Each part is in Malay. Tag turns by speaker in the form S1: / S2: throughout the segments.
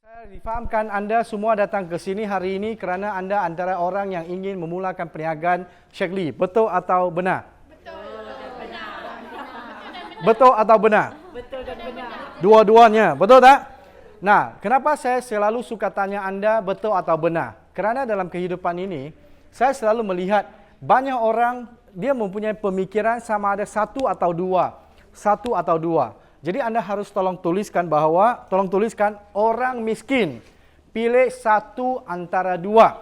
S1: Saya difahamkan anda semua datang ke sini hari ini kerana anda antara orang yang ingin memulakan perniagaan Sheikh Lee. Betul atau benar? Betul atau benar?
S2: Betul dan benar.
S1: Dua-duanya, betul tak? Nah, kenapa saya selalu suka tanya anda betul atau benar? Kerana dalam kehidupan ini, saya selalu melihat banyak orang dia mempunyai pemikiran sama ada satu atau dua. Satu atau dua. Jadi anda harus tolong tuliskan orang miskin pilih satu antara dua.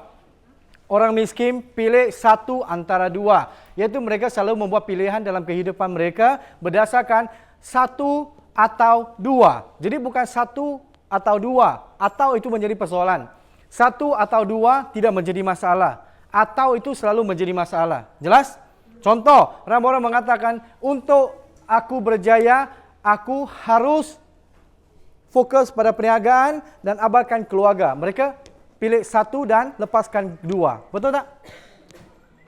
S1: Orang miskin pilih satu antara dua. Iaitu mereka selalu membuat pilihan dalam kehidupan mereka berdasarkan satu atau dua. Jadi bukan satu atau dua. Atau itu menjadi persoalan. Satu atau dua tidak menjadi masalah. Atau itu selalu menjadi masalah. Jelas? Contoh, orang-orang mengatakan untuk aku berjaya, aku harus fokus pada perniagaan dan abaikan keluarga. Mereka pilih satu dan lepaskan dua. Betul tak?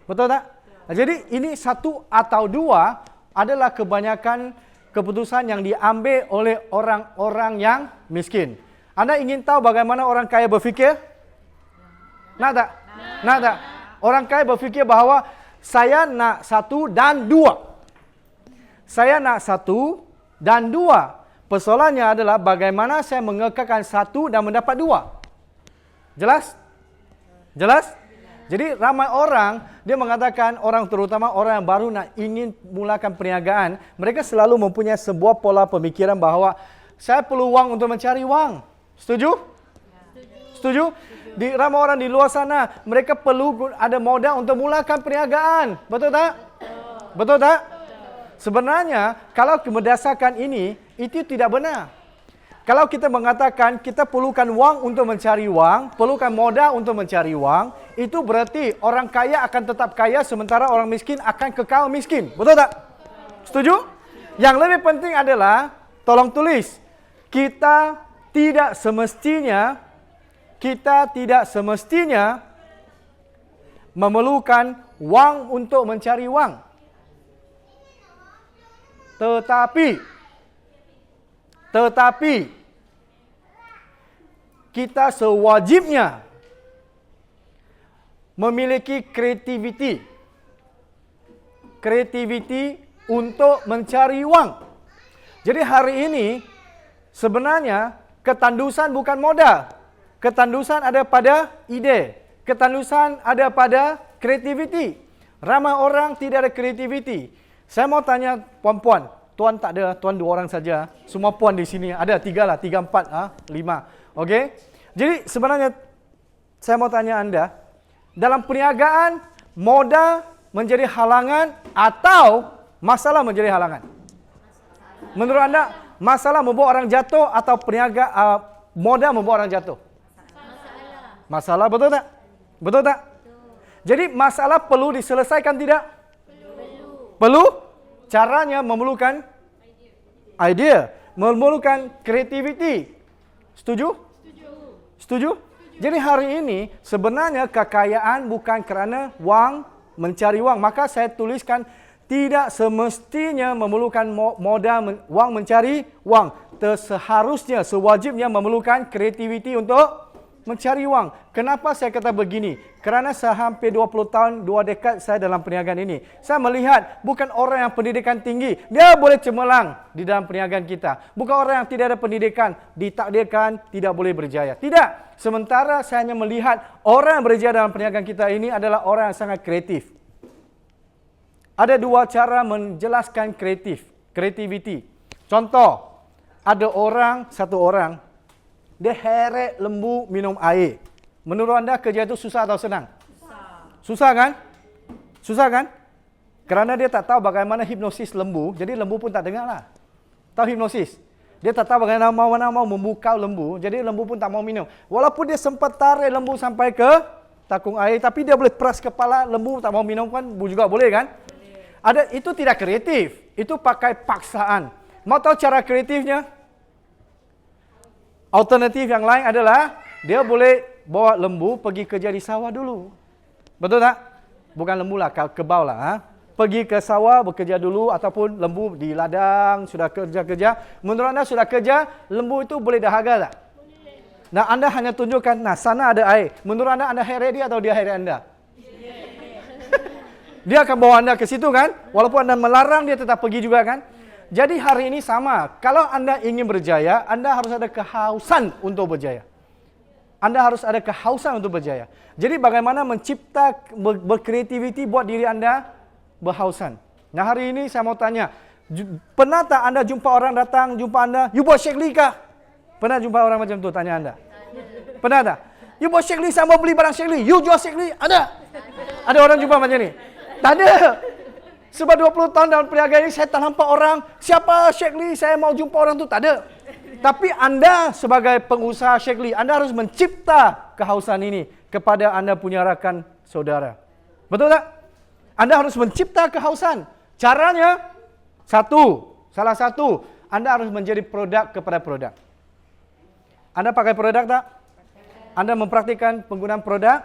S1: Betul tak? Jadi ini satu atau dua adalah kebanyakan keputusan yang diambil oleh orang-orang yang miskin. Anda ingin tahu bagaimana orang kaya berfikir? Nak tak? Nak tak? Orang kaya berfikir bahawa saya nak satu dan dua. Saya nak satu dan dua. Persoalannya adalah bagaimana saya mengekalkan satu dan mendapat dua. Jelas? Jelas? Jadi ramai orang, dia mengatakan orang terutama orang yang baru nak ingin mulakan perniagaan, mereka selalu mempunyai sebuah pola pemikiran bahawa saya perlu wang untuk mencari wang. Setuju? Setuju? Di ramai orang di luar sana, mereka perlu ada modal untuk mulakan perniagaan. Betul tak? Betul tak? Sebenarnya, kalau berdasarkan ini, itu tidak benar. Kalau kita mengatakan kita perlukan wang untuk mencari wang, perlukan modal untuk mencari wang, itu berarti orang kaya akan tetap kaya sementara orang miskin akan kekal miskin. Betul tak? Setuju? Yang lebih penting adalah, tolong tulis, kita tidak semestinya memerlukan wang untuk mencari wang. Tetapi kita sewajibnya memiliki kreativiti untuk mencari wang. Jadi hari ini sebenarnya ketandusan bukan modal. Ketandusan ada pada ide. Ketandusan ada pada kreativiti. Ramai orang tidak ada kreativiti. Saya mau tanya puan-puan. Tuan tak ada, tuan dua orang saja. Semua puan di sini ada tiga lah, 3, 4, 5. Okey? Jadi sebenarnya saya mau tanya anda, dalam perniagaan modal menjadi halangan atau masalah menjadi halangan? Menurut anda, masalah membuat orang jatuh atau modal membuat orang jatuh? Masalah, betul tak? Betul tak? Jadi masalah perlu diselesaikan tidak? Perlu? Caranya memerlukan idea, memerlukan kreativiti. Setuju? Setuju? Jadi hari ini sebenarnya kekayaan bukan kerana wang, mencari wang. Maka saya tuliskan tidak semestinya memerlukan modal wang mencari wang. Seharusnya, sewajibnya memerlukan kreativiti untuk mencari wang. Kenapa saya kata begini? Kerana hampir 20 tahun, 2 dekad saya dalam perniagaan ini. Saya melihat bukan orang yang pendidikan tinggi, dia boleh cemerlang di dalam perniagaan kita. Bukan orang yang tidak ada pendidikan, ditakdirkan tidak boleh berjaya. Tidak. Sementara saya hanya melihat orang yang berjaya dalam perniagaan kita ini adalah orang yang sangat kreatif. Ada dua cara menjelaskan kreativiti. Contoh, ada satu orang, dia heret lembu minum air. Menurut anda kerja itu susah atau senang? Susah kan? Susah kan? Kerana dia tak tahu bagaimana hipnosis lembu, jadi lembu pun tak dengar lah. Tahu hipnosis? Dia tak tahu bagaimana mau membuka lembu, jadi lembu pun tak mau minum. Walaupun dia sempat tarik lembu sampai ke takung air, tapi dia boleh peras kepala, lembu tak mau minum kan juga boleh kan? Itu tidak kreatif, itu pakai paksaan. Mau tahu cara kreatifnya? Alternatif yang lain adalah dia boleh bawa lembu pergi kerja di sawah dulu. Betul tak? Bukan lembu lah, kebau lah. Pergi ke sawah bekerja dulu ataupun lembu di ladang sudah kerja-kerja. Menurut anda sudah kerja, lembu itu boleh dahaga tak? Nah, anda hanya tunjukkan, nah sana ada air. Menurut anda heret dia atau dia heret anda? Dia akan bawa anda ke situ kan? Walaupun anda melarang, dia tetap pergi juga kan? Jadi hari ini sama. Kalau anda ingin berjaya, anda harus ada kehausan untuk berjaya. Anda harus ada kehausan untuk berjaya. Jadi bagaimana mencipta, berkreativiti buat diri anda berhausan. Nah hari ini saya mau tanya, pernah tak anda jumpa orang datang, jumpa anda, you buat Sheikh Lee kah? Pernah jumpa orang macam tu, tanya anda? Pernah tak? You buat Sheikh Lee, saya mau beli barang Sheikh Lee. You jual Sheikh Lee? Ada? Ada orang jumpa macam ni? Tak ada. Sebab 20 tahun dalam perniagaan ini, saya tak nampak orang, siapa Sheikh Lee, saya mau jumpa orang tu, tak ada. Tapi anda sebagai pengusaha Sheikh Lee, anda harus mencipta kehausan ini kepada anda punya rakan saudara. Betul tak? Anda harus mencipta kehausan. Caranya, salah satu, anda harus menjadi produk kepada produk. Anda pakai produk tak? Anda mempraktikkan penggunaan produk?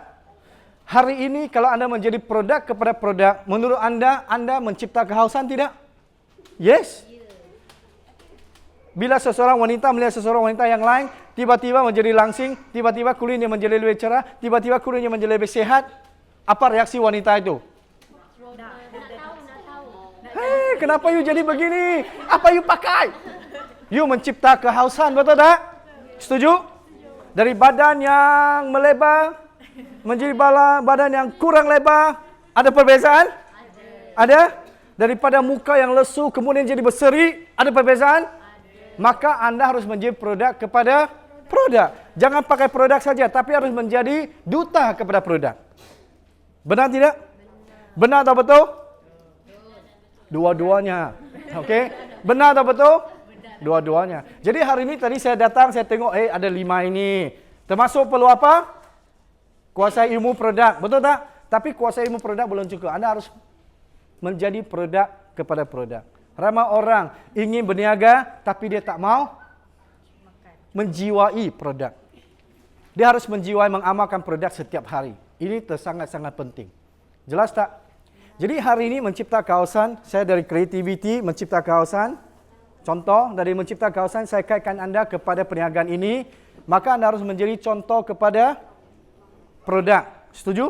S1: Hari ini kalau anda menjadi produk kepada produk, menurut anda mencipta kehausan tidak? Yes. Bila seseorang wanita melihat seseorang wanita yang lain, tiba-tiba menjadi langsing, tiba-tiba kulitnya menjadi lebih cerah, tiba-tiba kulitnya menjadi lebih sehat, apa reaksi wanita itu? Hei, kenapa you jadi begini? Apa you pakai? You mencipta kehausan, betul tak? Setuju? Dari badan yang melebar menjadi badan yang kurang lebar, ada perbezaan? Ada. Daripada muka yang lesu kemudian jadi berseri, ada perbezaan? Maka anda harus menjadi produk kepada produk. Jangan pakai produk saja, tapi harus menjadi duta kepada produk. Benar tidak? Benar atau betul? Dua-duanya. Okey? Benar atau betul? Dua-duanya. Jadi hari ini tadi saya datang, saya tengok, ada 5 ini. Termasuk perlu apa? Kuasai ilmu produk. Betul tak? Tapi kuasai ilmu produk belum cukup. Anda harus menjadi produk kepada produk. Ramai orang ingin berniaga, tapi dia tak mau menjiwai produk. Dia harus menjiwai, mengamalkan produk setiap hari. Ini sangat-sangat penting. Jelas tak? Jadi hari ini mencipta kawasan, saya dari creativity mencipta kawasan. Contoh dari mencipta kawasan, saya kaitkan anda kepada perniagaan ini. Maka anda harus menjadi contoh kepada produk. Setuju?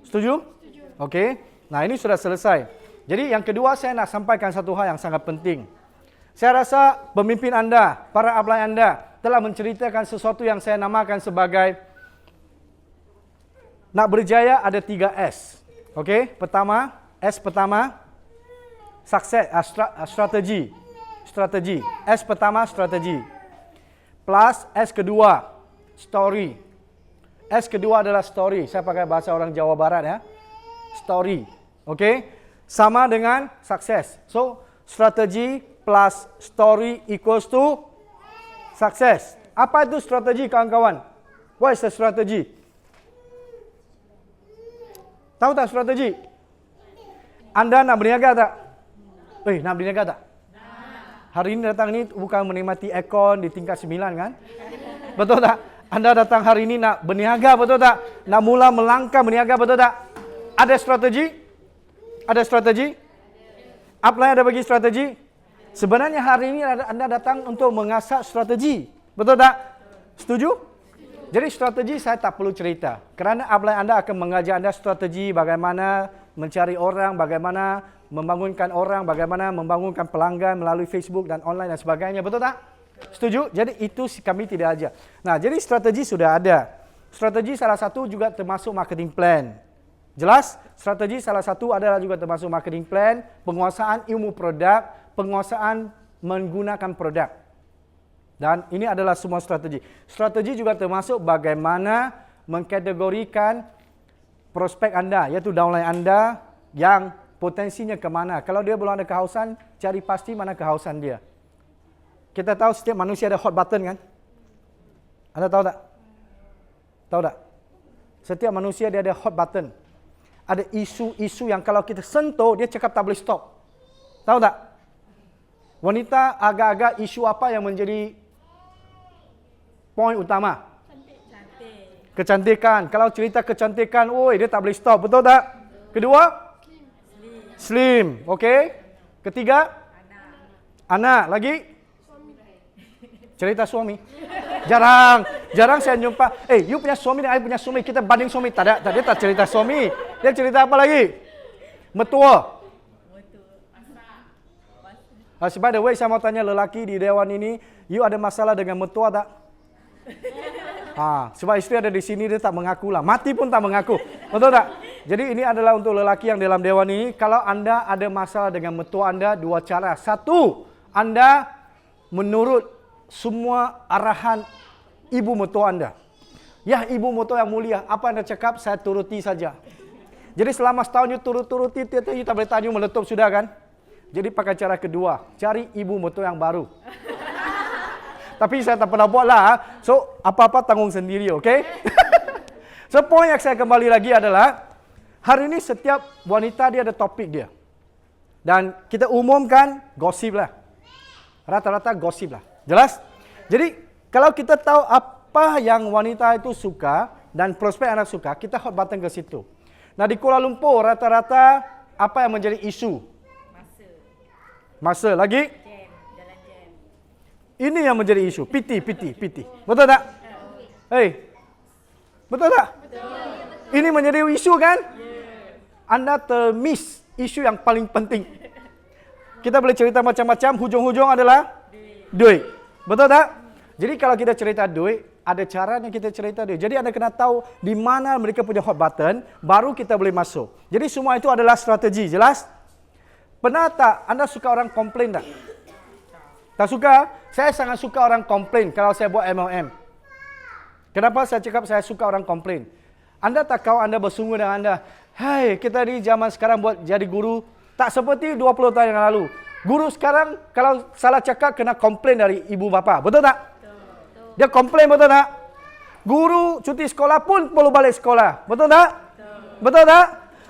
S1: Setuju? Okey. Nah, ini sudah selesai. Jadi yang kedua saya nak sampaikan satu hal yang sangat penting. Saya rasa pemimpin anda, para upline anda telah menceritakan sesuatu yang saya namakan sebagai nak berjaya ada 3 S. Okey? Pertama, S pertama sukses, strategi. Strategi. S pertama strategi. Plus S kedua story. S kedua adalah story. Saya pakai bahasa orang Jawa Barat ya. Story. Okey? Sama dengan sukses. So, strategi plus story equals to success. Apa itu strategi kawan-kawan? What is the strategy? Tahu tak strategi? Anda nak berniaga tak? Nak berniaga tak? Hari ini datang ni bukan menikmati aircon di tingkat 9 kan? Betul tak? Anda datang hari ini nak berniaga, betul tak? Nak mula melangkah berniaga, betul tak? Ada strategi? Ada strategi? Upline ada bagi strategi? Sebenarnya hari ini anda datang untuk mengasah strategi. Betul tak? Setuju? Jadi strategi saya tak perlu cerita. Kerana upline anda akan mengajar anda strategi bagaimana mencari orang, bagaimana membangunkan orang, bagaimana membangunkan pelanggan melalui Facebook dan online dan sebagainya. Betul tak? Setuju? Jadi itu kami tidak ajar. Nah, jadi strategi sudah ada. Strategi salah satu juga termasuk marketing plan. Jelas? Strategi salah satu adalah juga termasuk marketing plan, penguasaan ilmu produk, penguasaan menggunakan produk. Dan ini adalah semua strategi. Strategi juga termasuk bagaimana mengkategorikan prospek anda, iaitu downline anda yang potensinya ke mana. Kalau dia belum ada kehausan, cari pasti mana kehausan dia. Kita tahu setiap manusia ada hot button kan? Anda tahu tak? Tahu tak? Setiap manusia dia ada hot button. Ada isu-isu yang kalau kita sentuh, dia cakap tak boleh stop. Tahu tak? Wanita agak-agak isu apa yang menjadi poin utama? Kecantikan. Kalau cerita kecantikan, dia tak boleh stop. Betul tak? Kedua? Slim. Okey. Ketiga? Anak. Lagi? Cerita suami. Jarang saya jumpa. You punya suami dan I punya suami, kita banding suami. Tak ada, dia tak cerita suami. Dia cerita apa lagi? Mertua. By the way, saya mau tanya lelaki di dewan ini, you ada masalah dengan mertua tak? Sebab isteri ada di sini, dia tak mengaku lah. Mati pun tak mengaku. Betul tak? Jadi ini adalah untuk lelaki yang dalam dewan ini. Kalau anda ada masalah dengan mertua anda, dua cara. Satu, anda menurut semua arahan ibu mertua anda. Ya, ibu mertua yang mulia, apa anda cakap, saya turuti saja. Jadi selama setahun you turuti, you tak boleh tanya, meletup sudah kan? Jadi pakai cara kedua, cari ibu mertua yang baru. Tapi saya tak pernah buat lah. So, apa-apa tanggung sendiri, okay? So, poin yang saya kembali lagi adalah, hari ini setiap wanita dia ada topik dia. Dan kita umumkan gosip lah. Rata-rata gosip lah. Jelas? Jadi, kalau kita tahu apa yang wanita itu suka dan prospek anak suka, kita hot button ke situ. Nah, di Kuala Lumpur, rata-rata apa yang menjadi isu? Masa. Lagi?
S2: Jalan jam.
S1: Ini yang menjadi isu. PT. Betul tak? Betul tak? Betul. Ini menjadi isu kan? Anda termiss isu yang paling penting. Kita boleh cerita macam-macam, hujung-hujung adalah duit. Betul tak? Jadi kalau kita cerita duit, ada caranya kita cerita duit. Jadi anda kena tahu di mana mereka punya hot button, baru kita boleh masuk. Jadi semua itu adalah strategi, jelas? Pernah tak anda suka orang komplain tak? Tak suka? Saya sangat suka orang komplain kalau saya buat MLM. Kenapa saya cakap saya suka orang komplain? Anda tak kau anda bersungguh dengan anda, hai, kita di zaman sekarang buat jadi guru, tak seperti 20 tahun yang lalu. Guru sekarang kalau salah cakap kena komplain dari ibu bapa. Betul tak? Betul. Dia komplain, betul tak? Guru cuti sekolah pun perlu balik sekolah. Betul tak? Betul tak?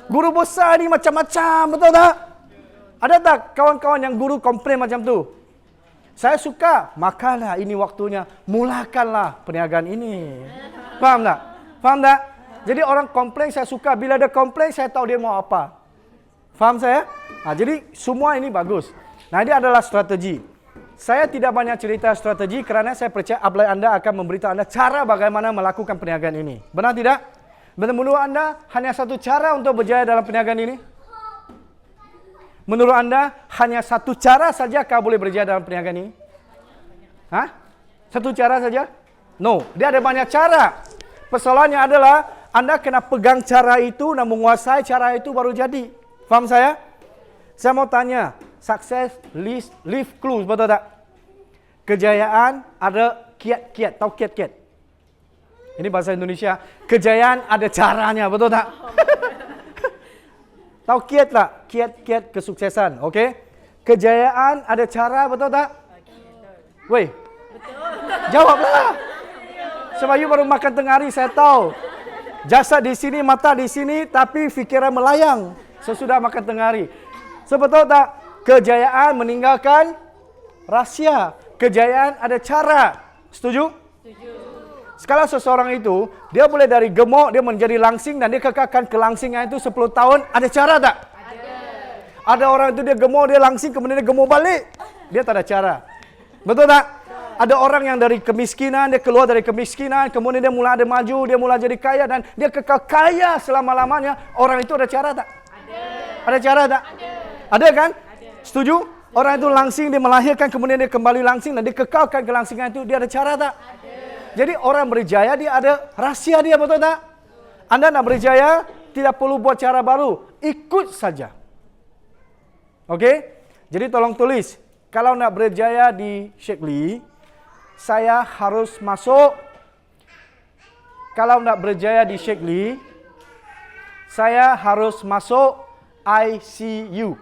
S1: Guru besar ni macam-macam. Betul tak? Ada tak kawan-kawan yang guru komplain macam tu? Saya suka. Makalah ini waktunya. Mulakanlah perniagaan ini. Faham tak? Faham tak? Jadi orang komplain saya suka. Bila dia komplain saya tahu dia mau apa. Faham saya? Jadi semua ini bagus. Nah, ini adalah strategi. Saya tidak banyak cerita strategi kerana saya percaya upline anda akan memberitahu anda cara bagaimana melakukan perniagaan ini. Benar tidak? Menurut anda hanya satu cara untuk berjaya dalam perniagaan ini? Menurut anda hanya satu cara saja kau boleh berjaya dalam perniagaan ini? Satu cara saja? No, dia ada banyak cara. Persoalannya adalah anda kena pegang cara itu dan menguasai cara itu baru jadi. Faham saya? Saya mau tanya, success leave clues, betul tak? Kejayaan ada kiat-kiat, tahu kiat-kiat? Ini bahasa Indonesia. Kejayaan ada caranya, betul tak? Tahu kiat tak? Kiat-kiat kesuksesan, okey? Kejayaan ada cara, betul tak? Weh, jawablah. Sebab you baru makan tengah hari, saya tahu. Jasad di sini, mata di sini, tapi fikiran melayang sesudah makan tengah hari. Sebetul tak? Kejayaan meninggalkan rahsia. Kejayaan ada cara. Setuju? Setuju. Kalau seseorang itu, dia boleh dari gemuk, dia menjadi langsing dan dia kekalkan kelangsingan itu 10 tahun, ada cara tak? Ada. Ada orang itu dia gemuk, dia langsing, kemudian dia gemuk balik. Dia tak ada cara. Betul tak? Ada orang yang dari kemiskinan, dia keluar dari kemiskinan, kemudian dia mulai ada maju, dia mulai jadi kaya dan dia kekal kaya selama-lamanya. Orang itu ada cara tak? Ada. Ada cara tak? Ada kan? Ada. Setuju? Orang itu langsing, dia melahirkan, kemudian dia kembali langsing dan dia kekalkan kelangsingan itu. Dia ada cara tak? Ada. Jadi orang berjaya dia ada rahsia dia, betul tak? Anda nak berjaya, tidak perlu buat cara baru. Ikut saja. Okey? Jadi tolong tulis. Kalau nak berjaya di Sheikh Lee, saya harus masuk. Kalau nak berjaya di Sheikh Lee, saya harus masuk ICU.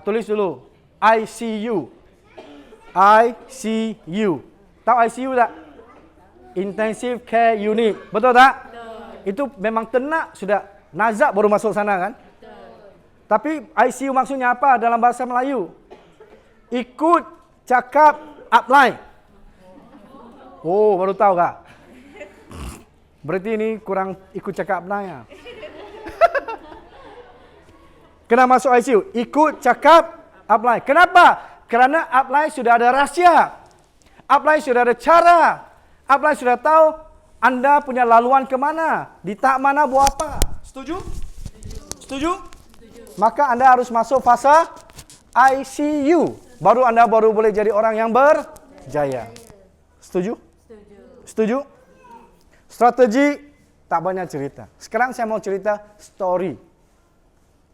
S1: Tulis dulu. ICU. ICU. Tahu ICU tak? Intensive Care Unit. Betul tak? Betul. Itu memang tenak sudah. Nazak baru masuk sana kan? Betul. Tapi ICU maksudnya apa dalam bahasa Melayu? Ikut cakap upline. Oh, baru tahu tak? Berarti ini kurang ikut cakap upline ya? Kena masuk ICU. Ikut cakap upline. Kenapa? Kerana upline sudah ada rahsia. Upline sudah ada cara. Upline sudah tahu Anda punya laluan ke mana, di tahap mana, buat apa. Setuju? Setuju? Maka Anda harus masuk fase ICU. Baru Anda boleh jadi orang yang berjaya. Setuju? Setuju? Strategi tak banyak cerita. Sekarang saya mau cerita story.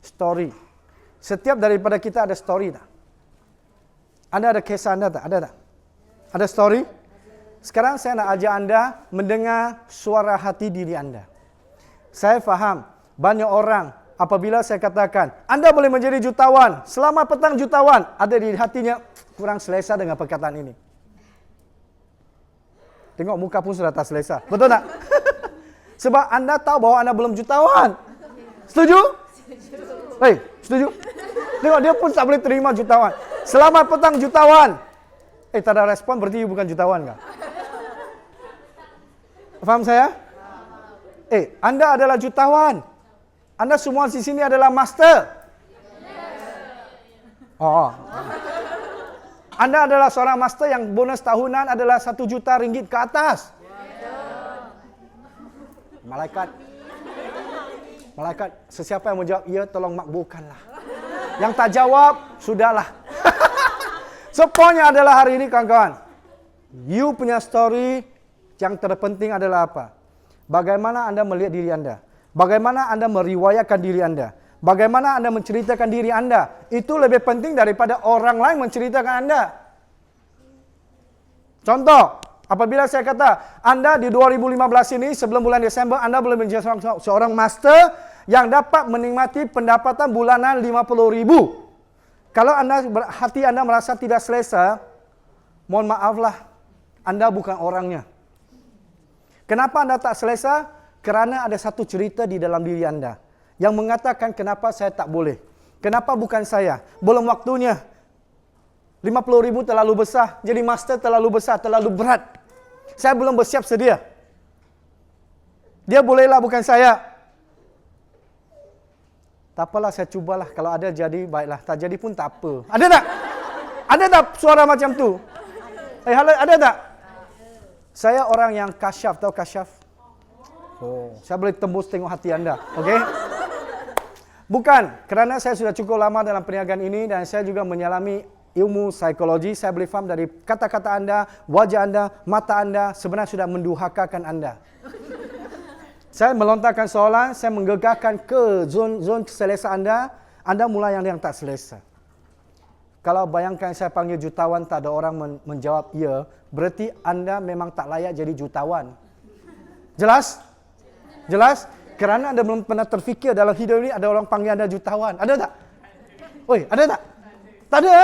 S1: Story. Setiap daripada kita ada story tak? Anda ada kisah Anda tak? Ada tak? Ada story? Sekarang saya nak ajak Anda mendengar suara hati diri Anda. Saya faham banyak orang apabila saya katakan Anda boleh menjadi jutawan, selamat petang jutawan, ada di hatinya kurang selesa dengan perkataan ini. Tengok muka pun sudah tak selesa. Betul tak? Sebab Anda tahu bahawa Anda belum jutawan. Setuju? Hei, setuju? Tengok dia pun tak boleh terima jutawan. Selamat petang jutawan. Tak ada respon berarti you bukan jutawan kah? Faham saya? Anda adalah jutawan. Anda semua di sini adalah master. Oh. Anda adalah seorang master yang bonus tahunan adalah 1 juta ringgit ke atas. Malaikat. Malaikat, sesiapa yang menjawab, ya tolong makbulkanlah. Yang tak jawab, sudahlah. So, poinnya adalah hari ini kawan-kawan. You punya story yang terpenting adalah apa? Bagaimana Anda melihat diri Anda? Bagaimana Anda meriwayatkan diri Anda? Bagaimana Anda menceritakan diri Anda? Itu lebih penting daripada orang lain menceritakan Anda. Contoh, apabila saya kata, Anda di 2015 ini, sebelum bulan Desember, Anda boleh menjadi seorang master yang dapat menikmati pendapatan bulanan 50,000. Kalau hati Anda merasa tidak selesa, mohon maaflah, Anda bukan orangnya. Kenapa Anda tak selesa? Kerana ada satu cerita di dalam diri Anda yang mengatakan kenapa saya tak boleh. Kenapa bukan saya? Belum waktunya. 50,000 terlalu besar. Jadi master terlalu besar, terlalu berat. Saya belum bersiap sedia. Dia bolehlah, bukan saya. Tak apalah, saya cubalah. Kalau ada jadi, baiklah. Tak jadi pun tak apa. Ada tak? Ada tak suara macam tu? Ada tak? Saya orang yang kasyaf. Tahu kasyaf? Oh, saya boleh tembus tengok hati Anda. Okey? Bukan. Kerana saya sudah cukup lama dalam perniagaan ini dan saya juga menyelami ilmu psikologi. Saya boleh faham dari kata-kata Anda, wajah Anda, mata Anda sebenarnya sudah menduhakakan Anda. Saya melontarkan soalan, saya menggegarkan ke zon selesa Anda. Anda mulai yang tak selesa. Kalau bayangkan saya panggil jutawan, tak ada orang menjawab ya, berarti Anda memang tak layak jadi jutawan. Jelas? Jelas? Kerana Anda belum pernah terfikir dalam hidup ini ada orang panggil Anda jutawan. Ada tak? Oi, ada tak? Tak ada?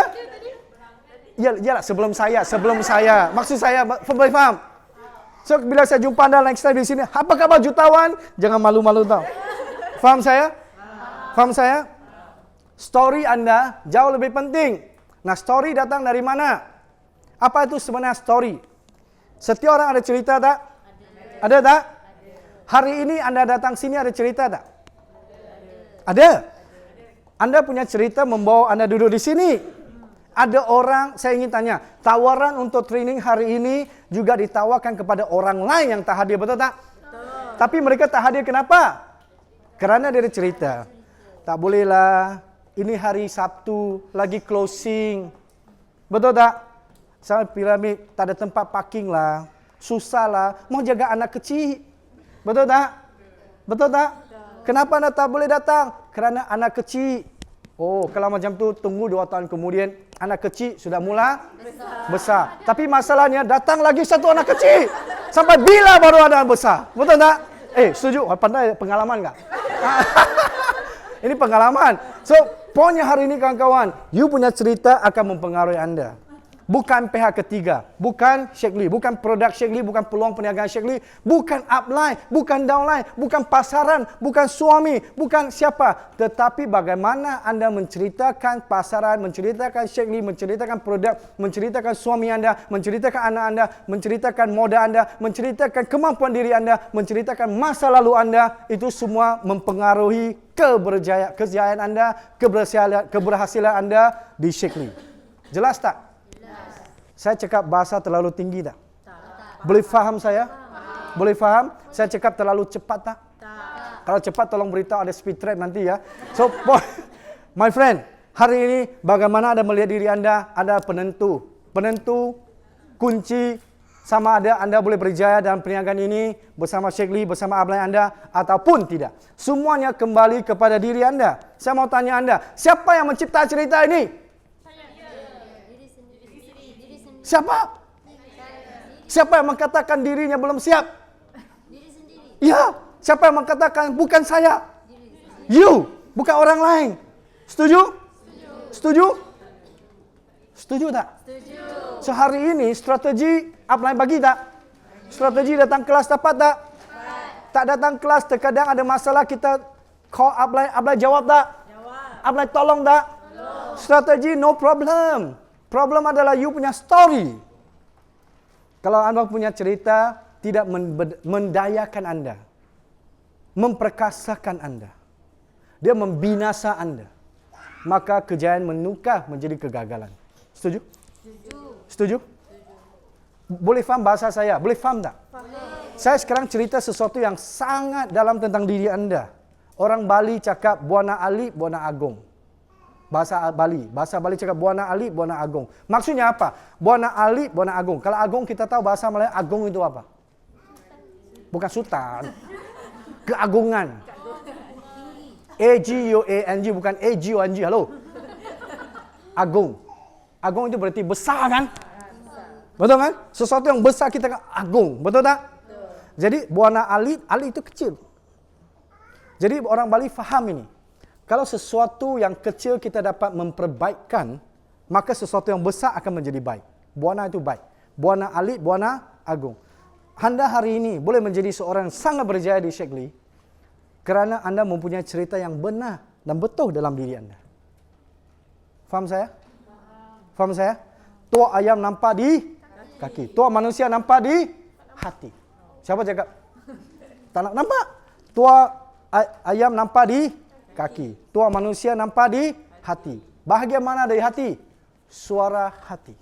S1: Yalah, sebelum saya. Maksud saya, boleh faham? So, bila saya jumpa Anda next time di sini, apa khabar jutawan? Jangan malu-malu tau. Faham saya? Faham saya? Story Anda jauh lebih penting. Nah, story datang dari mana? Apa itu sebenarnya story? Setiap orang ada cerita tak? Ada tak? Hari ini Anda datang sini ada cerita tak? Ada. Anda punya cerita membawa Anda duduk di sini. Ada orang, saya ingin tanya, tawaran untuk training hari ini juga ditawarkan kepada orang lain yang tak hadir, betul tak? Betul. Tapi mereka tak hadir kenapa? Kerana dia ada cerita. Tak bolehlah, ini hari Sabtu, lagi closing. Betul tak? Sampai piramid, tak ada tempat parking lah. Susah lah, mau jaga anak kecil. Betul tak? Betul tak? Kenapa anda tak boleh datang? Kerana anak kecil. Oh, kalau macam tu, tunggu 2 tahun kemudian, anak kecil sudah mula besar. Tapi masalahnya, datang lagi satu anak kecil. Sampai bila baru ada anak besar? Betul tak? Setuju? Pandai pengalaman tak? Ini pengalaman. So, poinnya hari ini kawan-kawan, you punya cerita akan mempengaruhi anda. Bukan pihak ketiga, bukan Sheikh Lee, bukan produk Sheikh Lee, bukan peluang perniagaan Sheikh Lee, bukan upline, bukan downline, bukan pasaran, bukan suami, bukan siapa. Tetapi bagaimana anda menceritakan pasaran, menceritakan Sheikh Lee, menceritakan produk, menceritakan suami anda, menceritakan anak anda, menceritakan modal anda, menceritakan kemampuan diri anda, menceritakan masa lalu anda, itu semua mempengaruhi kejayaan anda, keberhasilan anda di Sheikh Lee. Jelas tak? Saya cakap bahasa terlalu tinggi tak? Boleh faham saya? Boleh faham? Saya cakap terlalu cepat tak? Kalau cepat tolong beritahu, ada speed trap nanti ya. So, my friend, hari ini bagaimana Anda melihat diri Anda? Ada penentu. Penentu, kunci, sama ada Anda boleh berjaya dalam perniagaan ini bersama Sheikh Lee, bersama upline Anda ataupun tidak. Semuanya kembali kepada diri Anda. Saya mau tanya Anda, siapa yang mencipta cerita ini? Siapa? Siapa yang mengatakan dirinya belum siap? Ya, siapa yang mengatakan bukan saya? You, bukan orang lain. Setuju? Setuju? Setuju tak? Setuju. So hari ini strategi upline bagi tak? Strategi datang kelas dapat tak? Tak datang kelas terkadang ada masalah kita call upline jawab tak? Upline tolong tak? Strategi no problem. Problem adalah you punya story. Kalau Anda punya cerita tidak mendayakan Anda, memperkasakan Anda, dia membinasa Anda, maka kejayaan menukar menjadi kegagalan. Setuju? Setuju? Boleh faham bahasa saya? Boleh faham tak? Saya sekarang cerita sesuatu yang sangat dalam tentang diri Anda. Orang Bali cakap Buana Ali, Buana Agong. Bahasa Bali cakap Buana Ali, Buana Agong. Maksudnya apa? Buana Ali, Buana Agong. Kalau Agong kita tahu bahasa Melayu, Agong itu apa? Bukan sultan. Keagungan. A-G-U-A-N-G, bukan A-G-O-N-G. Halo. Agung. Agung itu berarti besar kan? Betul kan? Sesuatu yang besar kita kata agung. Betul tak? Jadi Buana Ali, Ali itu kecil. Jadi orang Bali faham ini. Kalau sesuatu yang kecil kita dapat memperbaikkan, maka sesuatu yang besar akan menjadi baik. Buana itu baik. Buana Ali, Buana Agung. Anda hari ini boleh menjadi seorang yang sangat berjaya di Sheikh Lee kerana Anda mempunyai cerita yang benar dan betul dalam diri Anda. Faham saya? Faham saya? Tua ayam nampak di kaki. Tua manusia nampak di hati. Siapa cakap? Tak nak nampak? Tua ayam nampak di kaki. Tua manusia nampak di hati. Bahagian mana dari hati? Suara hati.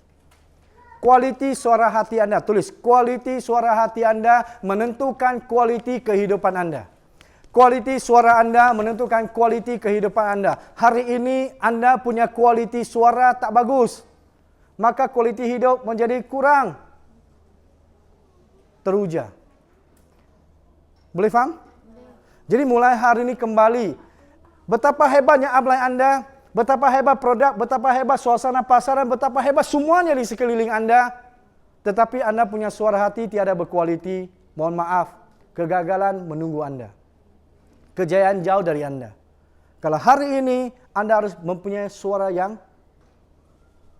S1: Kualiti suara hati Anda. Tulis, kualiti suara hati Anda menentukan kualiti kehidupan Anda. Kualiti suara Anda menentukan kualiti kehidupan Anda. Hari ini Anda punya kualiti suara tak bagus. Maka kualiti hidup menjadi kurang. Teruja. Boleh faham? Jadi mulai hari ini kembali. Betapa hebatnya upline Anda, betapa hebat produk, betapa hebat suasana pasaran, betapa hebat semuanya di sekeliling Anda. Tetapi Anda punya suara hati tiada berkualiti. Mohon maaf, kegagalan menunggu Anda. Kejayaan jauh dari Anda. Kalau hari ini Anda harus mempunyai suara yang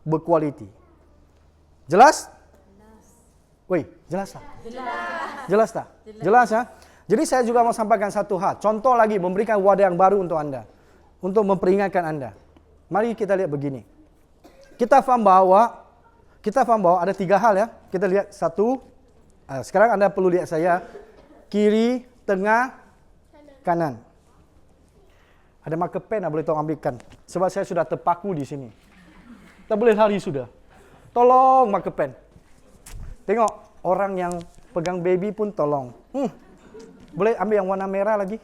S1: berkualiti. Jelas? Woi, jelas tak? Jelas tak? Jelas ya? Jadi saya juga mau sampaikan satu hal. Contoh lagi, memberikan wadah yang baru untuk Anda. Untuk memperingatkan Anda. Mari kita lihat begini. Kita faham bahwa ada 3 hal ya. Kita lihat satu. Sekarang Anda perlu lihat saya. Kiri, tengah, kanan. Ada marker pen, boleh tolong ambilkan. Sebab saya sudah terpaku di sini. Tak boleh lari sudah. Tolong marker pen. Tengok, orang yang pegang baby pun tolong. Boleh ambil yang warna merah lagi?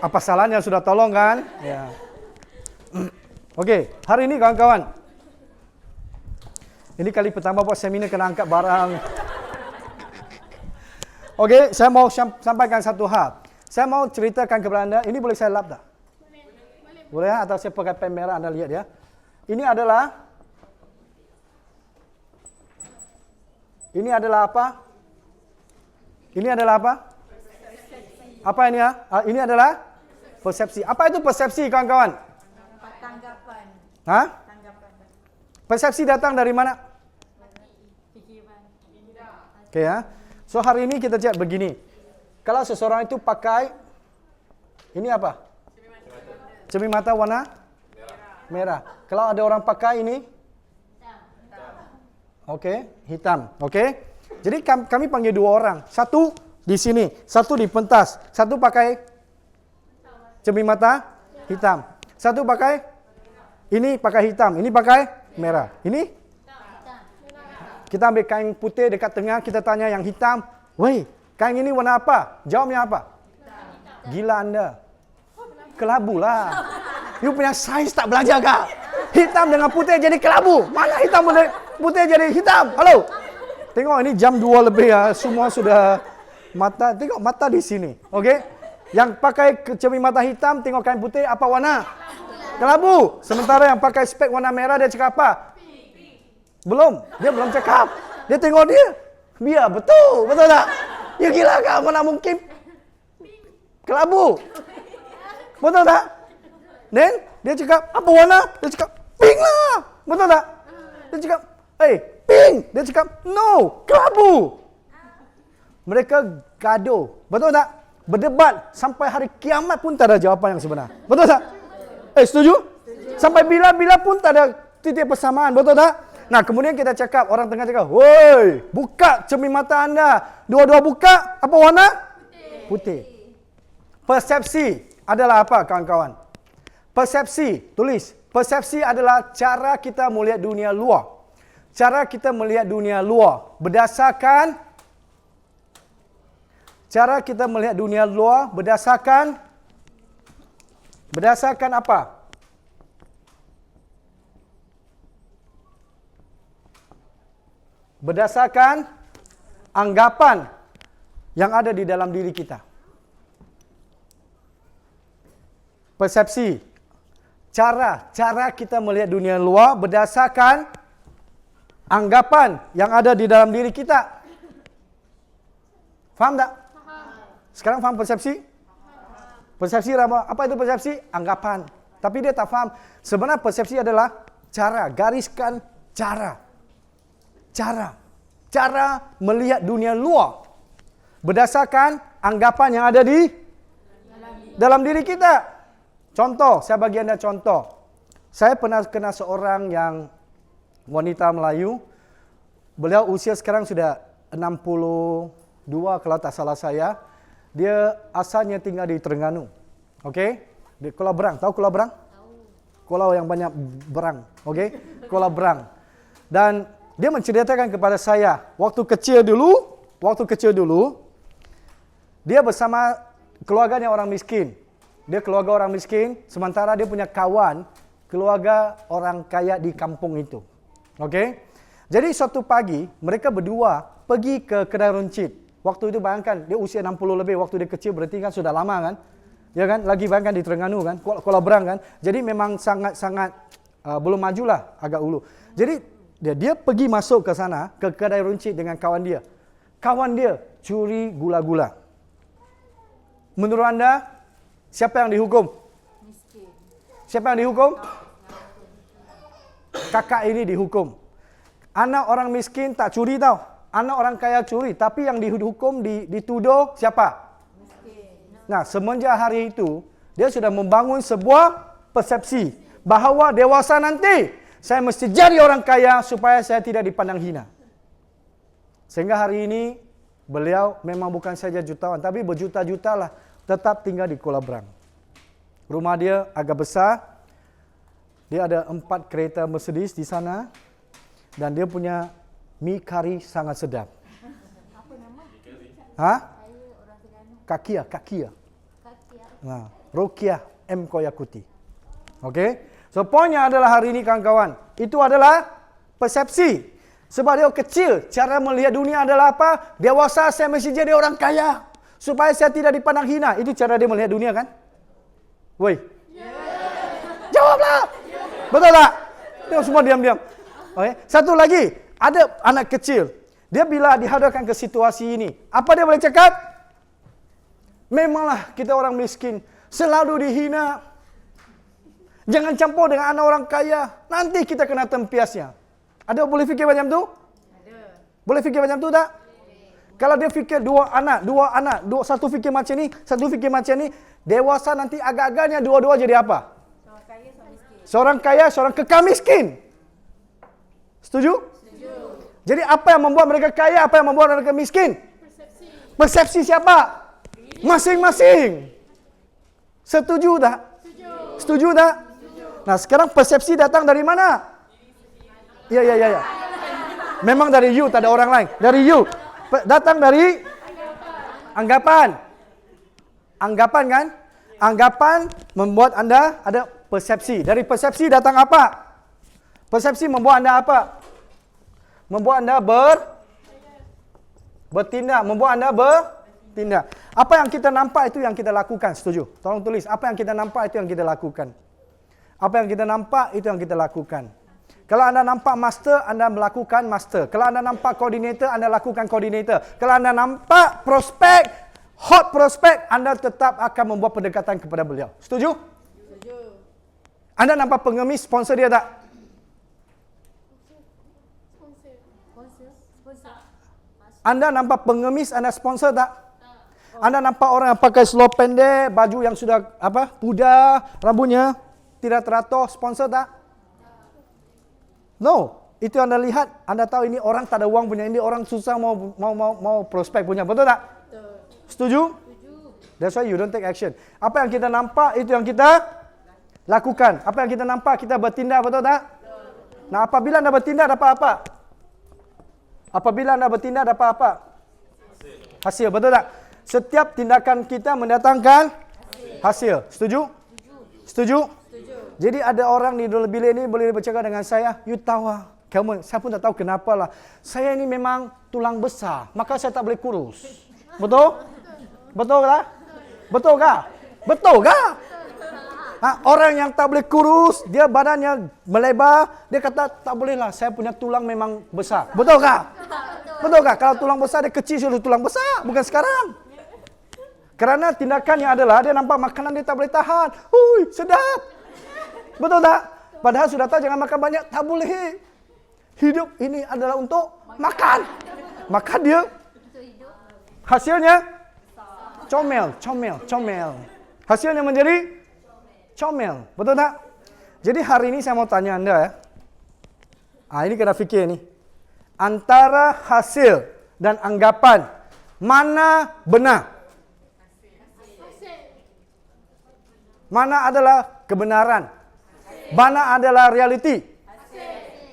S1: Apa salahnya sudah tolong kan? Ya. Okey, hari ini kawan-kawan. Ini kali pertama buat seminar kena angkat barang. Okey, saya mau sampaikan satu hal. Saya mau ceritakan kepada Anda, ini boleh saya lap tak? Boleh ya? Atau saya pakai pen merah Anda lihat ya. Ini adalah apa? Ini adalah apa? Apa ini ya? Ini adalah persepsi. Apa itu persepsi kawan-kawan?
S2: Tanggapan.
S1: Hah?
S2: Tanggapan.
S1: Persepsi datang dari mana?
S2: Pikiran.
S1: Oke ya. So hari ini kita cek begini. Kalau seseorang itu pakai ini apa? Cermin mata warna merah. Kalau ada orang pakai ini hitam. Okey. Jadi kami panggil 2 orang. Satu di sini, satu di pentas. Satu pakai cermin mata hitam. Satu pakai ini pakai hitam, ini pakai merah. Ini kita ambil kain putih dekat tengah, kita tanya yang hitam, "Woi, kain ini warna apa?" Jawabnya apa? Gila anda. Kelabu lah. You punya sains tak belajar kah? Hitam dengan putih jadi kelabu. Mana hitam putih jadi hitam? Halo? Tengok ini jam 2 lebih ya. Semua sudah mata. Tengok mata di sini. Okey? Yang pakai cermin mata hitam, tengok kain putih apa warna? Kelabu. Sementara yang pakai spek warna merah dia cakap apa? Belum. Dia belum cakap. Dia tengok dia. Biar betul. Betul tak? Ya gila kah? Mana mungkin? Kelabu. Betul tak? Then dia cakap apa warna? Dia cakap pink lah. Betul tak? Dia cakap, pink. Dia cakap no, kelabu. Mereka gaduh. Betul tak? Berdebat sampai hari kiamat pun tak ada jawapan yang sebenar. Betul tak? Setuju? Sampai bila-bila pun tak ada titik persamaan. Betul tak? Nah, kemudian kita cakap, orang tengah cakap, "Woi, buka cermin mata anda." Dua-dua buka, apa warna? Putih. Persepsi adalah apa, kawan-kawan? Persepsi, tulis. Persepsi adalah cara kita melihat dunia luar. Cara kita melihat dunia luar berdasarkan apa? Berdasarkan anggapan yang ada di dalam diri kita. Persepsi, cara kita melihat dunia luar berdasarkan anggapan yang ada di dalam diri kita. Faham tak? Sekarang faham persepsi? Persepsi apa itu persepsi? Anggapan. Tapi dia tak faham. Sebenarnya persepsi adalah cara, gariskan cara. Cara melihat dunia luar berdasarkan anggapan yang ada di dalam diri kita. Contoh, saya bagi anda contoh. Saya pernah kenal seorang yang wanita Melayu. Beliau usia sekarang sudah 62 kalau tak salah saya. Dia asalnya tinggal di Terengganu. Okey? Di Kuala Berang. Tahu Kuala Berang? Tahu. Kuala yang banyak berang. Okey? Kuala Berang. Dan dia menceritakan kepada saya, waktu kecil dulu, dia bersama keluarganya orang miskin. Dia keluarga orang miskin, sementara dia punya kawan keluarga orang kaya di kampung itu. Okey? Jadi suatu pagi, mereka berdua pergi ke kedai runcit. Waktu itu bayangkan, dia usia 60 lebih, waktu dia kecil berarti kan sudah lama kan? Ya kan? Lagi bayangkan di Terengganu kan, Kuala Berang kan. Jadi memang sangat-sangat belum majulah agak ulu. Jadi dia pergi masuk ke sana, ke kedai runcit dengan kawan dia. Kawan dia curi gula-gula. Menurut anda, siapa yang dihukum?
S2: Miskin.
S1: Siapa yang dihukum? Kakak ini dihukum. Anak orang miskin tak curi tau. Anak orang kaya curi. Tapi yang dihukum, dituduh siapa?
S2: Miskin.
S1: Nah, semenjak hari itu, dia sudah membangun sebuah persepsi bahawa dewasa nanti, saya mesti jadi orang kaya supaya saya tidak dipandang hina. Sehingga hari ini, beliau memang bukan saja jutawan, tapi berjuta-juta lah tetap tinggal di Kuala Berang. Rumah dia agak besar. Dia ada 4 kereta Mercedes di sana. Dan dia punya mi kari sangat sedap.
S2: Apa nama?
S1: Ha?
S2: Saya orang Terengganu.
S1: Kakia.
S2: Kakia.
S1: Nah, Rokiah M. Koyakuti. Okey? So, poinnya adalah hari ini kawan-kawan. Itu adalah persepsi. Sebab dia kecil, cara melihat dunia adalah apa? Dewasa saya mesti jadi orang kaya. Supaya saya tidak dipandang hina. Itu cara dia melihat dunia kan? Woi. Jawablah. Betul tak? Tengok semua diam-diam. Okay. Satu lagi, ada anak kecil. Dia bila dihadapkan ke situasi ini, apa dia boleh cakap? Memanglah kita orang miskin, selalu dihina. Jangan campur dengan anak orang kaya, nanti kita kena tempiasnya. Ada boleh fikir macam tu? Ada. Boleh fikir macam tu tak? Kalau dia fikir dua anak, satu fikir macam ni, satu fikir macam ni, dewasa nanti agak-agaknya dua-dua jadi apa?
S2: Seorang kaya, seorang miskin.
S1: Seorang kaya, seorang kekal miskin. Setuju? Setuju. Jadi apa yang membuat mereka kaya, apa yang membuat mereka miskin? Persepsi. Persepsi siapa? Masing-masing. Setuju tak? Setuju tak? Nah, sekarang persepsi datang dari mana? Ya. Memang dari you, tak ada orang lain. Dari you. Datang dari anggapan. Anggapan kan? Anggapan membuat anda ada persepsi. Dari persepsi datang apa? Persepsi membuat anda apa? Membuat anda bertindak. Membuat anda bertindak. Apa yang kita nampak itu yang kita lakukan. Setuju? Tolong tulis. Apa yang kita nampak itu yang kita lakukan. Apa yang kita nampak itu yang kita lakukan. Kalau anda nampak master, anda melakukan master. Kalau anda nampak koordinator, anda lakukan koordinator. Kalau anda nampak prospek, hot prospek, anda tetap akan membuat pendekatan kepada beliau. Setuju?
S2: Setuju.
S1: Anda nampak pengemis, sponsor dia tak?
S2: Sponsor.
S1: Anda nampak pengemis, anda sponsor tak? Anda nampak orang yang pakai seluar pendek, baju yang sudah pudar, rambutnya tidak teratur, sponsor tak? No, itu anda lihat, anda tahu ini orang tak ada uang punya, ini orang susah mau prospek punya, betul tak?
S2: Betul.
S1: Setuju?
S2: Setuju.
S1: That's why you don't take action. Apa yang kita nampak itu yang kita lakukan. Apa yang kita nampak kita bertindak, betul tak? Betul. Nah, apabila anda bertindak dapat apa? Apabila anda bertindak dapat apa? Hasil, betul tak? Setiap tindakan kita mendatangkan hasil. Setuju? Setuju? Jadi ada orang di dalam bilik ini boleh bercakap dengan saya, you tahu kamu, saya pun tak tahu kenapa lah. Saya ini memang tulang besar, maka saya tak boleh kurus. Betul? Betul kah? Betul kah? Betul kah? Orang yang tak boleh kurus, dia badannya melebar, dia kata tak boleh lah, saya punya tulang memang besar. Betul kah? Betul kah? Kalau tulang besar dia kecil sudah tulang besar, bukan sekarang. Karena tindakannya adalah dia nampak makanan dia tak boleh tahan. Hui, sedap. Betul tak? Padahal sudah tahu jangan makan banyak. Tak boleh. Hidup ini adalah untuk makan. Maka dia hasilnya comel. Hasilnya menjadi comel. Betul tak? Jadi hari ini saya mau tanya anda ya. Ini kena fikir ni. Antara hasil dan anggapan, mana benar? Mana adalah kebenaran? Mana adalah realiti?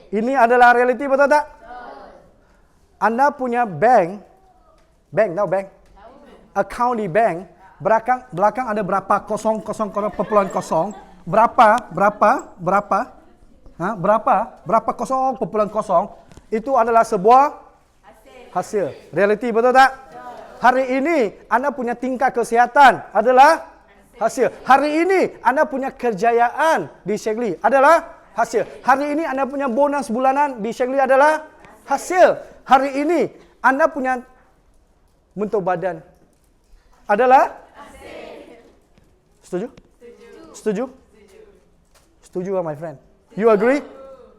S1: Ini adalah realiti, betul tak? Anda punya bank tahu bank? Account di bank, belakang ada berapa kosong, berapa kosong, itu adalah sebuah hasil. Realiti, betul tak? Hari ini Anda punya tingkat kesihatan adalah hasil. Hari ini Anda punya kejayaan di Shaklee adalah hasil. Hari ini Anda punya bonus bulanan di Shaklee adalah hasil. Hari ini Anda punya bentuk badan adalah hasil. Setuju? Setuju? Setuju, my friend. You agree?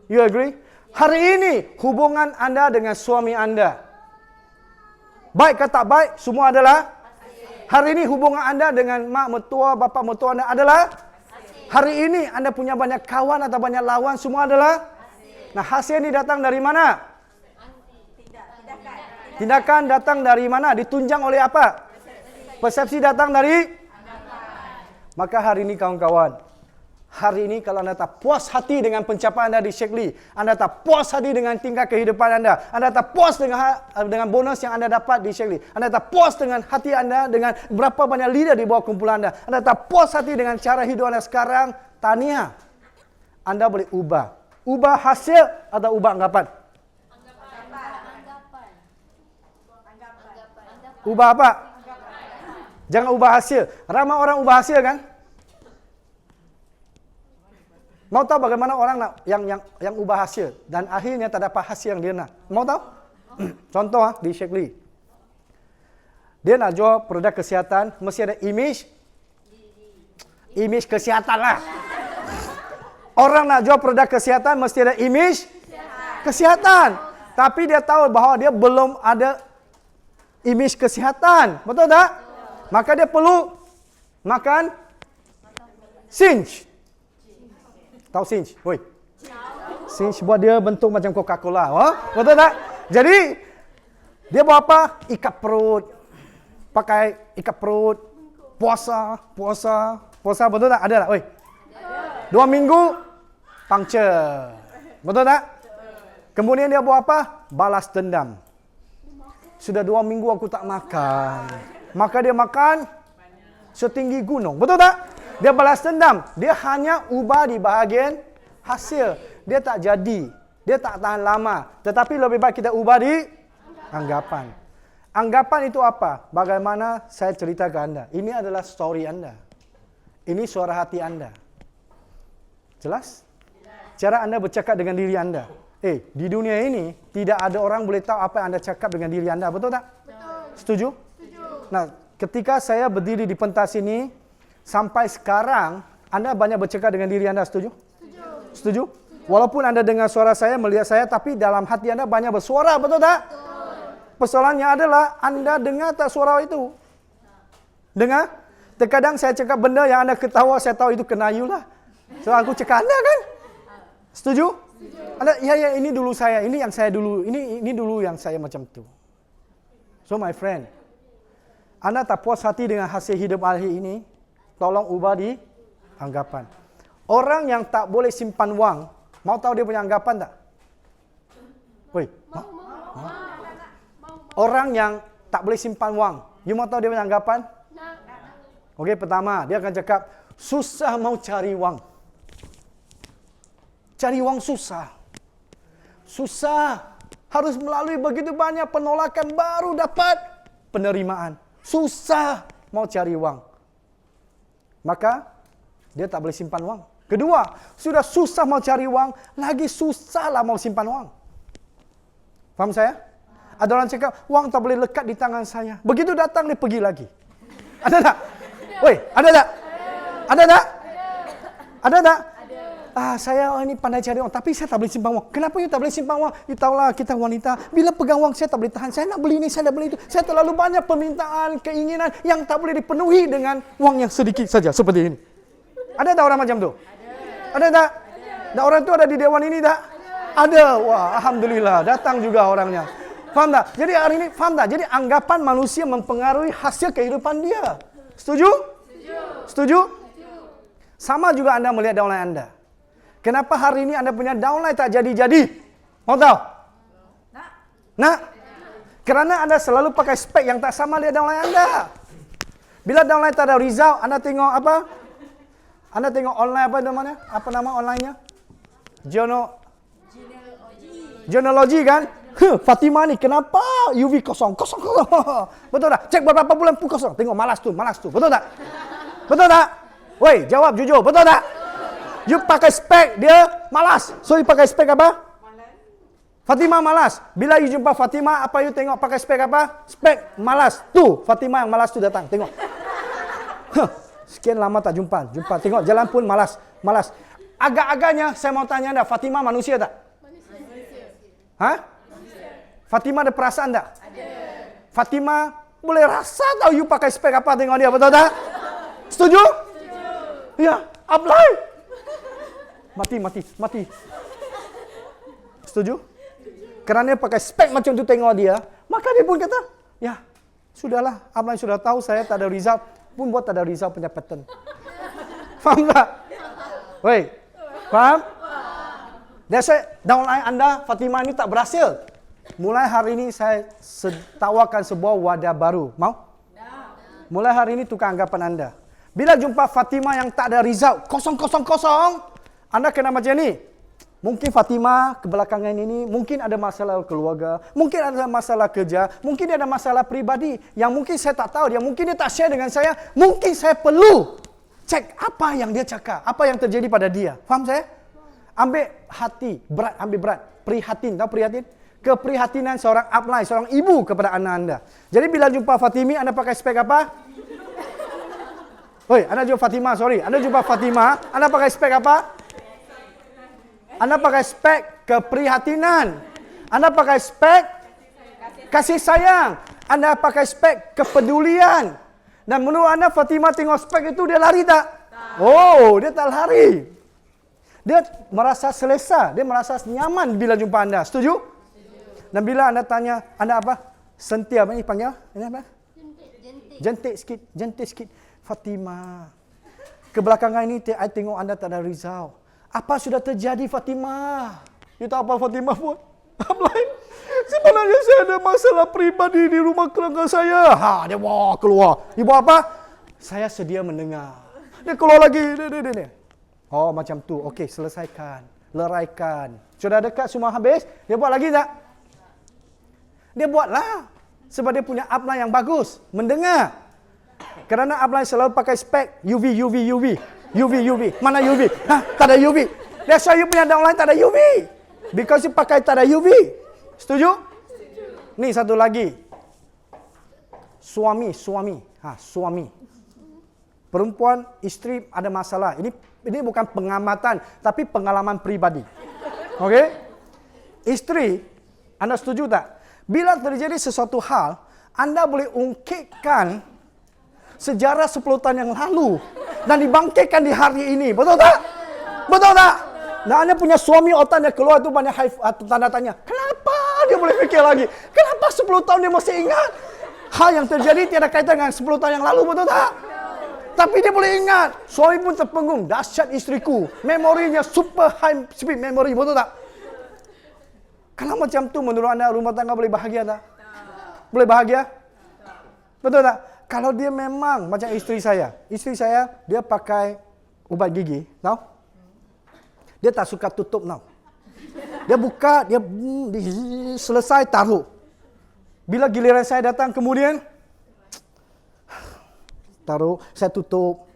S1: You agree? Hari ini hubungan Anda dengan suami Anda, baik atau tak baik, semua adalah hari ini hubungan anda dengan mak mertua, bapa mertua anda adalah hari ini anda punya banyak kawan atau banyak lawan, semua adalah nah hasil ini datang dari mana? Tindakan datang dari mana? Ditunjang oleh apa? Persepsi datang dari maka hari ini kawan-kawan, hari ini kalau anda tak puas hati dengan pencapaian anda di Shaklee, anda tak puas hati dengan tingkat kehidupan anda tak puas dengan bonus yang anda dapat di Shaklee, anda tak puas dengan hati anda dengan berapa banyak leader di bawah kumpulan anda tak puas hati dengan cara hidup anda sekarang, tahniah. Anda boleh ubah hasil atau ubah anggapan. Ubah apa? Jangan ubah hasil. Ramai orang ubah hasil kan? Mau tahu bagaimana orang nak yang ubah hasil dan akhirnya tak dapat hasil yang dia nak? Mau tahu? Contoh di Shaklee. Dia nak jual produk kesihatan, mesti ada image kesihatan lah. Orang nak jual produk kesihatan mesti ada image kesihatan. Tapi dia tahu bahawa dia belum ada image kesihatan. Betul tak? Maka dia perlu makan cinch. Tahu cinch? Woi. Cinch buat dia bentuk macam Coca-Cola. Betul tak? Jadi dia buat apa? Ikat perut. Pakai ikat perut. Puasa. Betul tak? Ada tak? Woi. 2 minggu puncture. Betul tak? Kemudian dia buat apa? Balas dendam. Sudah 2 minggu aku tak makan. Maka dia makan setinggi gunung. Betul tak? Dia balas dendam. Dia hanya ubah di bahagian hasil. Dia tak jadi. Dia tak tahan lama. Tetapi lebih baik kita ubah di anggapan. Anggapan itu apa? Bagaimana saya cerita ke anda. Ini adalah story anda. Ini suara hati anda. Jelas? Cara anda bercakap dengan diri anda. Di dunia ini, tidak ada orang boleh tahu apa yang anda cakap dengan diri anda. Betul tak?
S3: Betul.
S1: Setuju?
S3: Setuju.
S1: Nah, ketika saya berdiri di pentas ini, sampai sekarang, anda banyak bercakap dengan diri anda. Setuju?
S3: Setuju.
S1: Setuju? Walaupun anda dengar suara saya, melihat saya, tapi dalam hati anda banyak bersuara. Betul tak?
S3: Betul.
S1: Persoalannya adalah anda dengar tak suara itu? Dengar? Terkadang saya cakap benda yang anda ketawa, saya tahu itu kenayu lah. So aku cakap anda kan? Setuju? Anda, ya ini dulu saya, ini yang saya dulu, ini dulu yang saya macam tu. So my friend, anda tak puas hati dengan hasil hidup hari ini, tolong ubah di anggapan. Orang yang tak boleh simpan wang, mau tahu dia punya anggapan tak? Woi, mau? Orang yang tak boleh simpan wang, you mau tahu dia punya anggapan? Okey, pertama, dia akan cakap, susah mau cari wang. Cari wang susah. Susah. Harus melalui begitu banyak penolakan baru dapat penerimaan. Susah mau cari wang. Maka, dia tak boleh simpan wang. Kedua, sudah susah mau cari wang, lagi susahlah mau simpan wang. Faham saya? Ada orang cakap, wang tak boleh lekat di tangan saya. Begitu datang, dia pergi lagi. Ada tak? Woi, ada tak? Ada tak? Ada tak? Saya ini pandai cari wang, tapi saya tak boleh simpan wang. Kenapa you tak boleh simpan wang? You tahulah kita wanita, bila pegang wang saya tak boleh tahan. Saya nak beli ini, saya nak beli itu. Saya terlalu banyak permintaan, keinginan yang tak boleh dipenuhi dengan wang yang sedikit saja, seperti ini. Ada tak orang macam tu? Ada tak? Dan orang tu ada di dewan ini tak? Ada. Wah, alhamdulillah, datang juga orangnya. Faham tak? Jadi hari ini, faham tak? Jadi anggapan manusia mempengaruhi hasil kehidupan dia. Setuju? Setuju? Sama juga anda melihat downline anda. Kenapa hari ini anda punya downline tak jadi-jadi? Mau tahu? Nak? Kerana anda selalu pakai spek yang tak sama lihat downline anda. Bila downline tak ada result, anda tengok apa? Anda tengok online apa namanya? Apa nama online-nya? Genealogy kan? Fatimah ni kenapa UV kosong? Kosong. Betul tak? Cek beberapa bulan pun kosong. Tengok malas tu. Betul tak? Betul tak? Woi, jawab jujur. Betul tak? You pakai spek, dia malas. So you pakai spek apa? Fatimah malas. Bila you jumpa Fatimah, apa you tengok pakai spek apa? Spek malas. Tu, Fatimah yang malas tu datang. Tengok. Sekian lama tak jumpa. Tengok jalan pun malas. Agak-agaknya saya mau tanya anda, Fatimah manusia tak? Hah? Fatimah ada perasaan tak? Ada. Fatimah boleh rasa tahu you pakai spek apa, tengok dia, betul tak? Setuju? Setuju. Ya, apply. Mati. Setuju? Kerana dia pakai spek macam tu tengok dia, maka dia pun kata, ya, sudahlah, apply sudah tahu saya tak ada result, pun buat tak ada result punya pattern. Faham tak? Woi, faham? That's why downline anda, Fatimah ini tak berhasil. Mulai hari ini saya tawarkan sebuah wadah baru. Mau? Mulai hari ini tukar anggapan anda. Bila jumpa Fatimah yang tak ada result, kosong, anda kena macam ni. Mungkin Fatimah kebelakangan ini, mungkin ada masalah keluarga, mungkin ada masalah kerja, mungkin ada masalah peribadi yang mungkin saya tak tahu, mungkin dia tak share dengan saya, mungkin saya perlu cek apa yang dia cakap, apa yang terjadi pada dia. Faham saya? Ambil berat, prihatin, tahu prihatin? Keprihatinan seorang upline, seorang ibu kepada anak anda. Jadi bila jumpa Fatimi, anda pakai spek apa? Anda jumpa Fatimah, anda jumpa Fatimah, anda pakai spek apa? Anda pakai spek keprihatinan. Anda pakai spek kasih sayang. Anda pakai spek kepedulian. Dan menurut anda Fatimah tengok spek itu, dia lari tak? Oh, dia tak lari. Dia merasa selesa, dia merasa nyaman bila jumpa anda. Setuju? Dan bila anda tanya, anda apa? Sentia apa ni panggil? Ini apa? Jentik sikit. Fatimah, kebelakangan ini saya tengok anda tak ada result. Apa sudah terjadi Fatimah? You tahu apa Fatimah pun? I'm like, sebenarnya saya ada masalah pribadi di rumah keluarga saya. Dia bawa keluar. Dia buat apa? Saya sedia mendengar. Dia keluar lagi. Dia. Oh, macam tu. Okey, selesaikan. Leraikan. Sudah dekat semua habis? Dia buat lagi tak? Dia buatlah. Sebab dia punya upline yang bagus. Mendengar. Kerana upline selalu pakai spek UV. Mana UV? Tak ada UV. That's why you punya downline tak ada UV. Because you pakai tak ada UV. Setuju? Ni satu lagi. Suami. Suami. Perempuan, isteri ada masalah. Ini bukan pengamatan, tapi pengalaman pribadi. Okey? Isteri, anda setuju tak? Bila terjadi sesuatu hal, anda boleh ungkitkan sejarah 10 tahun yang lalu dan dibangkitkan di hari ini. Betul tak? Betul tak? Dan anda punya suami otaknya keluar tu banyak tanda tanya. Kenapa dia boleh fikir lagi? Kenapa 10 tahun dia masih ingat? Hal yang terjadi tiada kaitan dengan 10 tahun yang lalu, betul tak? Tapi dia boleh ingat. Suami pun terpengung. Dahsyat isteriku. Memorinya super high speed memory, betul tak? Kalau macam tu menurut anda rumah tangga boleh bahagia tak? Boleh bahagia? Betul tak? Kalau dia memang macam isteri saya. Isteri saya dia pakai ubat gigi, tahu? Dia tak suka tutup now. Dia buka, dia selesai taruh. Bila giliran saya datang kemudian taruh, saya tutup.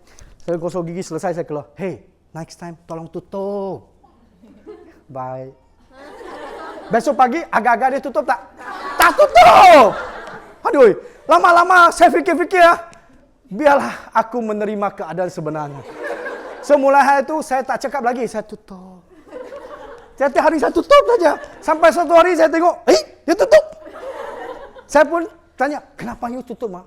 S1: Saya gosok gigi selesai saya keluar. Hey, next time tolong tutup. Bye. Besok pagi agak-agak dia tutup tak? Tak tutup. Aduh, lama-lama saya fikir-fikir biarlah aku menerima keadaan sebenarnya. Semula hari itu saya tak cakap lagi, saya tutup. Setiap hari saya tutup saja. Sampai satu hari saya tengok, dia tutup. Saya pun tanya, kenapa you tutup, Mak?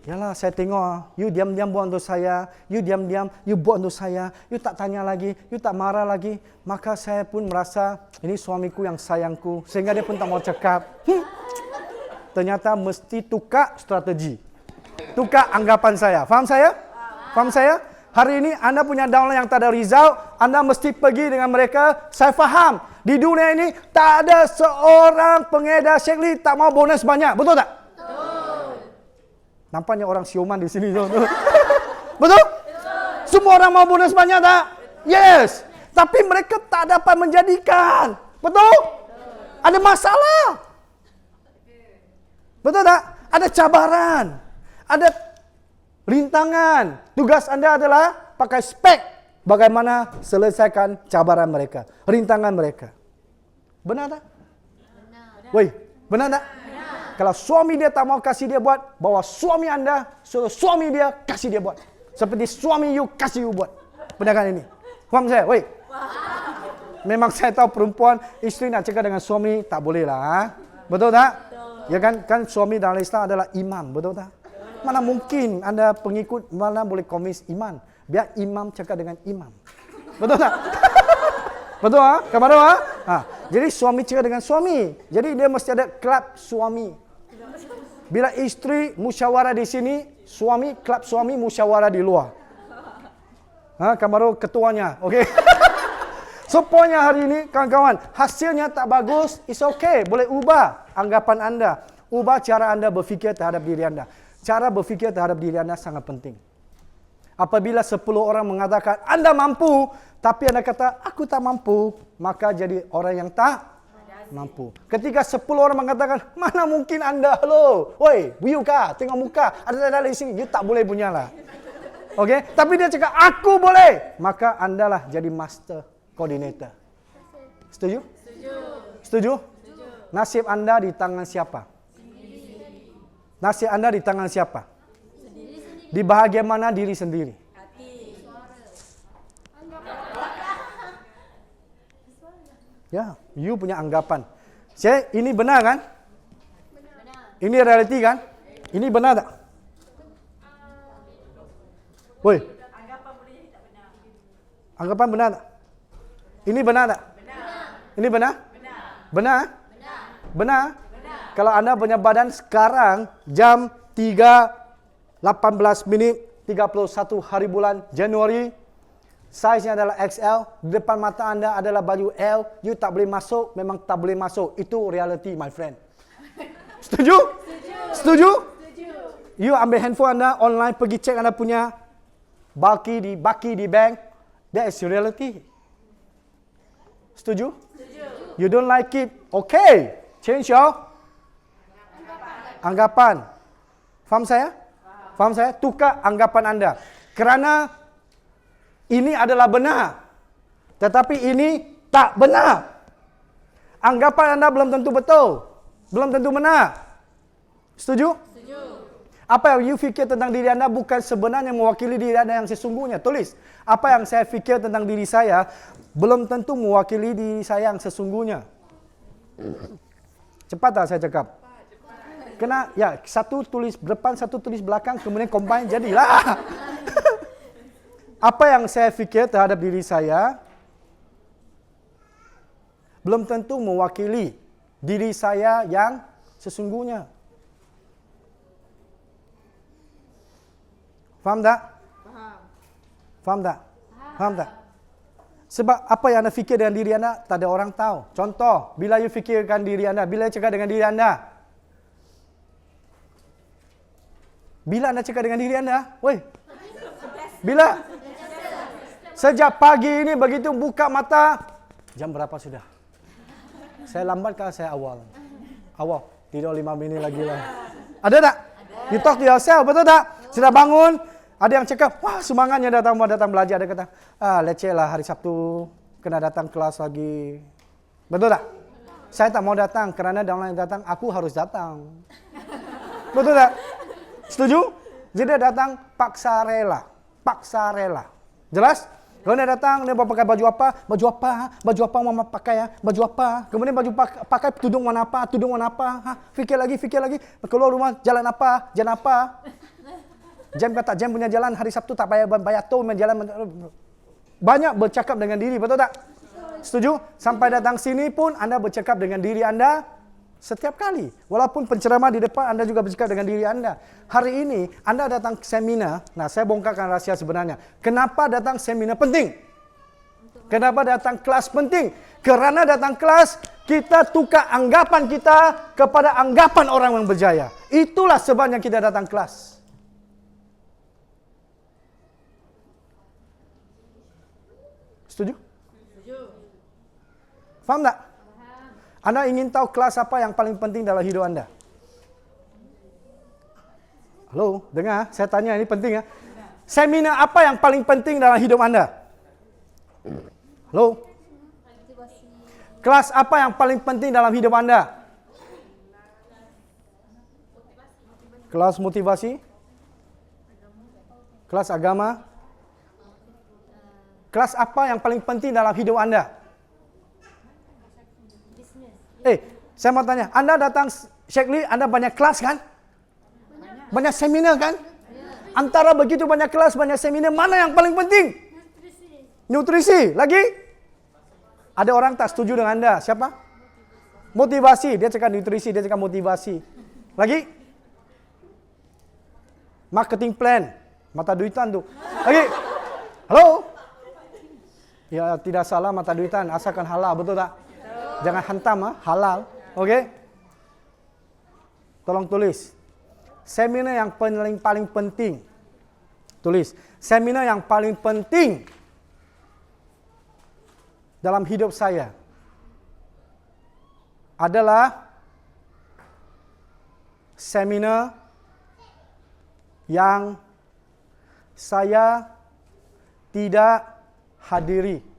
S1: Yalah, saya tengok, you diam-diam buat untuk saya, you diam-diam, you buat untuk saya, you tak tanya lagi, you tak marah lagi. Maka saya pun merasa, ini suamiku yang sayangku, sehingga dia pun tak mau cakap. Ternyata mesti tukar strategi. Tukar anggapan saya. Faham saya? Faham saya? Hari ini anda punya downline yang tak ada result, anda mesti pergi dengan mereka. Saya faham, di dunia ini tak ada seorang pengedar Shaklee tak mau bonus banyak. Betul tak? Nampaknya orang siuman di sini. Betul? Betul? Semua orang mau bonus banyak tak? Yes. Tapi mereka tak dapat menjadikan. Betul? Ada masalah. Betul tak? Ada cabaran. Ada rintangan. Tugas anda adalah pakai spek bagaimana selesaikan cabaran mereka, rintangan mereka. Benar tak? Benar. Woi, benar tak? Kalau suami dia tak mau kasih dia buat, bawa suami anda, suruh suami dia kasih dia buat. Seperti suami you kasih you buat. Benar kan ini? Faham saya? Woi. Memang saya tahu perempuan, isteri nak cakap dengan suami, tak boleh lah. Betul tak? Ya kan? Kan suami dalam Islam adalah imam. Betul tak? Mana mungkin anda pengikut, mana boleh komis iman. Biar imam cakap dengan imam. Betul tak? Betul ah? Kamu ah? Jadi suami cakap dengan suami. Jadi dia mesti ada kelab suami. Bila isteri musyawarah di sini, suami, kelab suami musyawarah di luar. Kamu ketuanya, okey? So poinnya hari ini, kawan-kawan, hasilnya tak bagus, it's okay, boleh ubah anggapan anda. Ubah cara anda berfikir terhadap diri anda. Cara berfikir terhadap diri anda sangat penting. Apabila 10 orang mengatakan, anda mampu, tapi anda kata, aku tak mampu, maka jadi orang yang tak mampu. Ketika 10 orang mengatakan, mana mungkin anda, hello, woi, Buyuka, tengok muka, ada di sini, you tak boleh punya lah. Okay? Tapi dia cakap, aku boleh, maka anda lah jadi master coordinator. Setuju? Setuju? Nasib anda di tangan siapa? Nasib anda di tangan siapa? Di bahagian mana diri sendiri? Ya, you punya anggapan. Saya, ini benar kan? Ini realiti kan? Ini benar tak? Woi. Anggapan benar tak? Ini benar tak? Ini benar? Benar? Benar? Kalau anda punya badan sekarang jam 3.18 minit 31 hari bulan Januari Size-nya adalah XL, di depan mata anda adalah baju L, you tak boleh masuk, memang tak boleh masuk. Itu reality, my friend. Setuju? Setuju? You ambil handphone anda, online, pergi cek anda punya baki di bank. That is reality. Setuju? You don't like it, okay. Change your anggapan. Faham saya? Faham saya? Tukar anggapan anda. Kerana ini adalah benar. Tetapi ini tak benar. Anggapan anda belum tentu betul. Belum tentu benar. Setuju? Setuju. Apa yang you fikir tentang diri anda bukan sebenarnya mewakili diri anda yang sesungguhnya. Tulis. Apa yang saya fikir tentang diri saya belum tentu mewakili diri saya yang sesungguhnya. Cepat tak saya cakap? Kena, ya, satu tulis depan, satu tulis belakang, kemudian combine, jadilah. Apa yang saya fikir terhadap diri saya belum tentu mewakili diri saya yang sesungguhnya. Faham tak? Faham tak? Faham tak? Sebab apa yang anda fikir dengan diri anda, tak ada orang tahu. Contoh, bila you fikirkan diri anda, bila cakap dengan diri anda. Bila anda cakap dengan diri anda, woi. Bila? Sejak pagi ini begitu buka mata, jam berapa sudah? Saya lambat kah saya awal? Awal, tidur 5 minit lagi lah. Ada tak? You talk to yourself, betul tak? Sudah bangun, ada yang cakap, wah semangatnya mau datang belajar. Ada kata, leceh lah hari Sabtu, kena datang kelas lagi. Betul tak? Saya tak mau datang, kerana orang yang datang, aku harus datang. Betul tak? Setuju? Jadi datang paksa rela. Paksa rela. Jelas? Kalau dia datang, dia mau pakai baju apa? Baju apa? Baju apa mau pakai ya? Baju apa? Kemudian baju pakai tudung warna apa? Tudung warna apa? Fikir lagi. Keluar rumah, jalan apa? Jalan apa? Jam kata, jam punya jalan hari Sabtu tak bayar tol, jalan. Banyak bercakap dengan diri, betul tak? Setuju? Sampai datang sini pun anda bercakap dengan diri anda setiap kali. Walaupun penceramah di depan, anda juga bercakap dengan diri anda. Hari ini, anda datang ke seminar. Nah, saya bongkarkan rahsia sebenarnya. Kenapa datang seminar penting? Kenapa datang kelas penting? Kerana datang kelas, kita tukar anggapan kita kepada anggapan orang yang berjaya. Itulah sebabnya kita datang kelas. Setuju? Setuju. Faham tak? Anda ingin tahu kelas apa yang paling penting dalam hidup anda? Halo, dengar, saya tanya ini penting ya. Seminar apa yang paling penting dalam hidup anda? Halo? Kelas apa yang paling penting dalam hidup anda? Kelas motivasi? Kelas agama? Kelas apa yang paling penting dalam hidup anda? Saya mau tanya, anda datang Sheikh Lee, anda banyak kelas kan? Banyak seminar kan? Antara begitu banyak kelas, banyak seminar, mana yang paling penting? Nutrisi. Lagi? Ada orang tak setuju dengan anda. Siapa? Motivasi. Dia cakap nutrisi, dia cakap motivasi. Lagi? Marketing plan. Mata duitan tu. Lagi? Halo? Ya, tidak salah mata duitan, asalkan halal, betul tak? Jangan hantam, halal. Okey? Tolong tulis. Seminar yang paling penting. Tulis. Seminar yang paling penting dalam hidup saya adalah seminar yang saya tidak hadiri.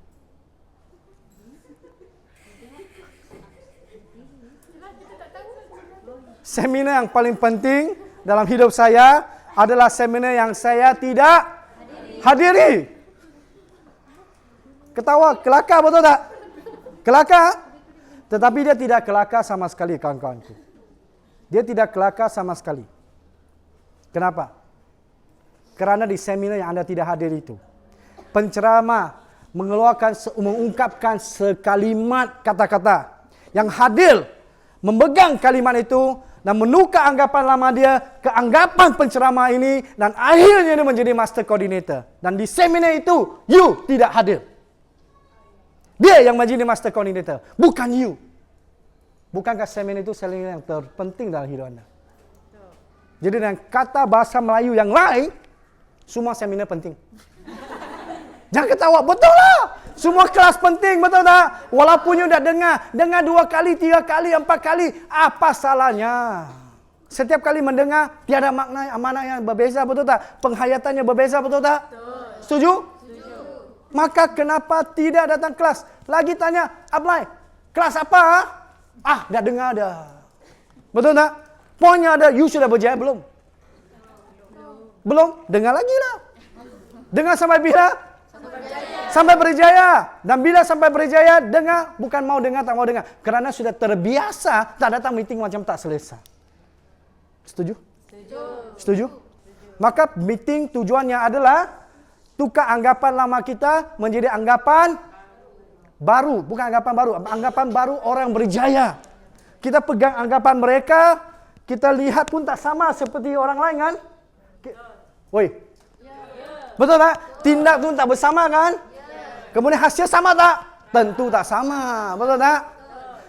S1: Seminar yang paling penting dalam hidup saya adalah seminar yang saya tidak hadiri. Ketawa, kelakar betul tak? Kelakar. Tetapi dia tidak kelakar sama sekali, kawan-kawanku. Dia tidak kelakar sama sekali. Kenapa? Kerana di seminar yang anda tidak hadir itu, penceramah mengungkapkan sekalimat kata-kata. Yang hadir memegang kalimat itu dan menukar anggapan lama dia ke anggapan penceramah ini dan akhirnya dia menjadi master coordinator. Dan di seminar itu, you tidak hadir. Dia yang menjadi master coordinator, bukan you. Bukankah seminar itu seminar yang terpenting dalam hidup anda? Jadi dengan kata bahasa Melayu yang lain, semua seminar penting. Jangan ketawa, betul lah. Semua kelas penting, betul tak? Walaupun you dah dengar 2 kali, 3 kali, 4 kali, apa salahnya? Setiap kali mendengar, tiada makna yang berbeza, betul tak? Penghayatannya berbeza, betul tak? Setuju? Maka kenapa tidak datang kelas? Lagi tanya, Ablay, kelas apa? Dah dengar dah. Betul tak? Poinnya ada, you sudah berjaya belum? Belum? Dengar lagi lah. Dengar sampai bila? Sampai berjaya. Dan bila sampai berjaya, dengar. Bukan mau dengar, tak mau dengar. Kerana sudah terbiasa, tak datang meeting macam tak selesai. Setuju? Setuju? Maka meeting tujuannya adalah tukar anggapan lama kita menjadi anggapan baru. Bukan anggapan baru. Anggapan baru orang berjaya. Kita pegang anggapan mereka, kita lihat pun tak sama seperti orang lain kan? Woi. Betul tak? Tindak pun tak bersama kan? Kemudian hasil sama tak? Tentu tak sama. Betul tak?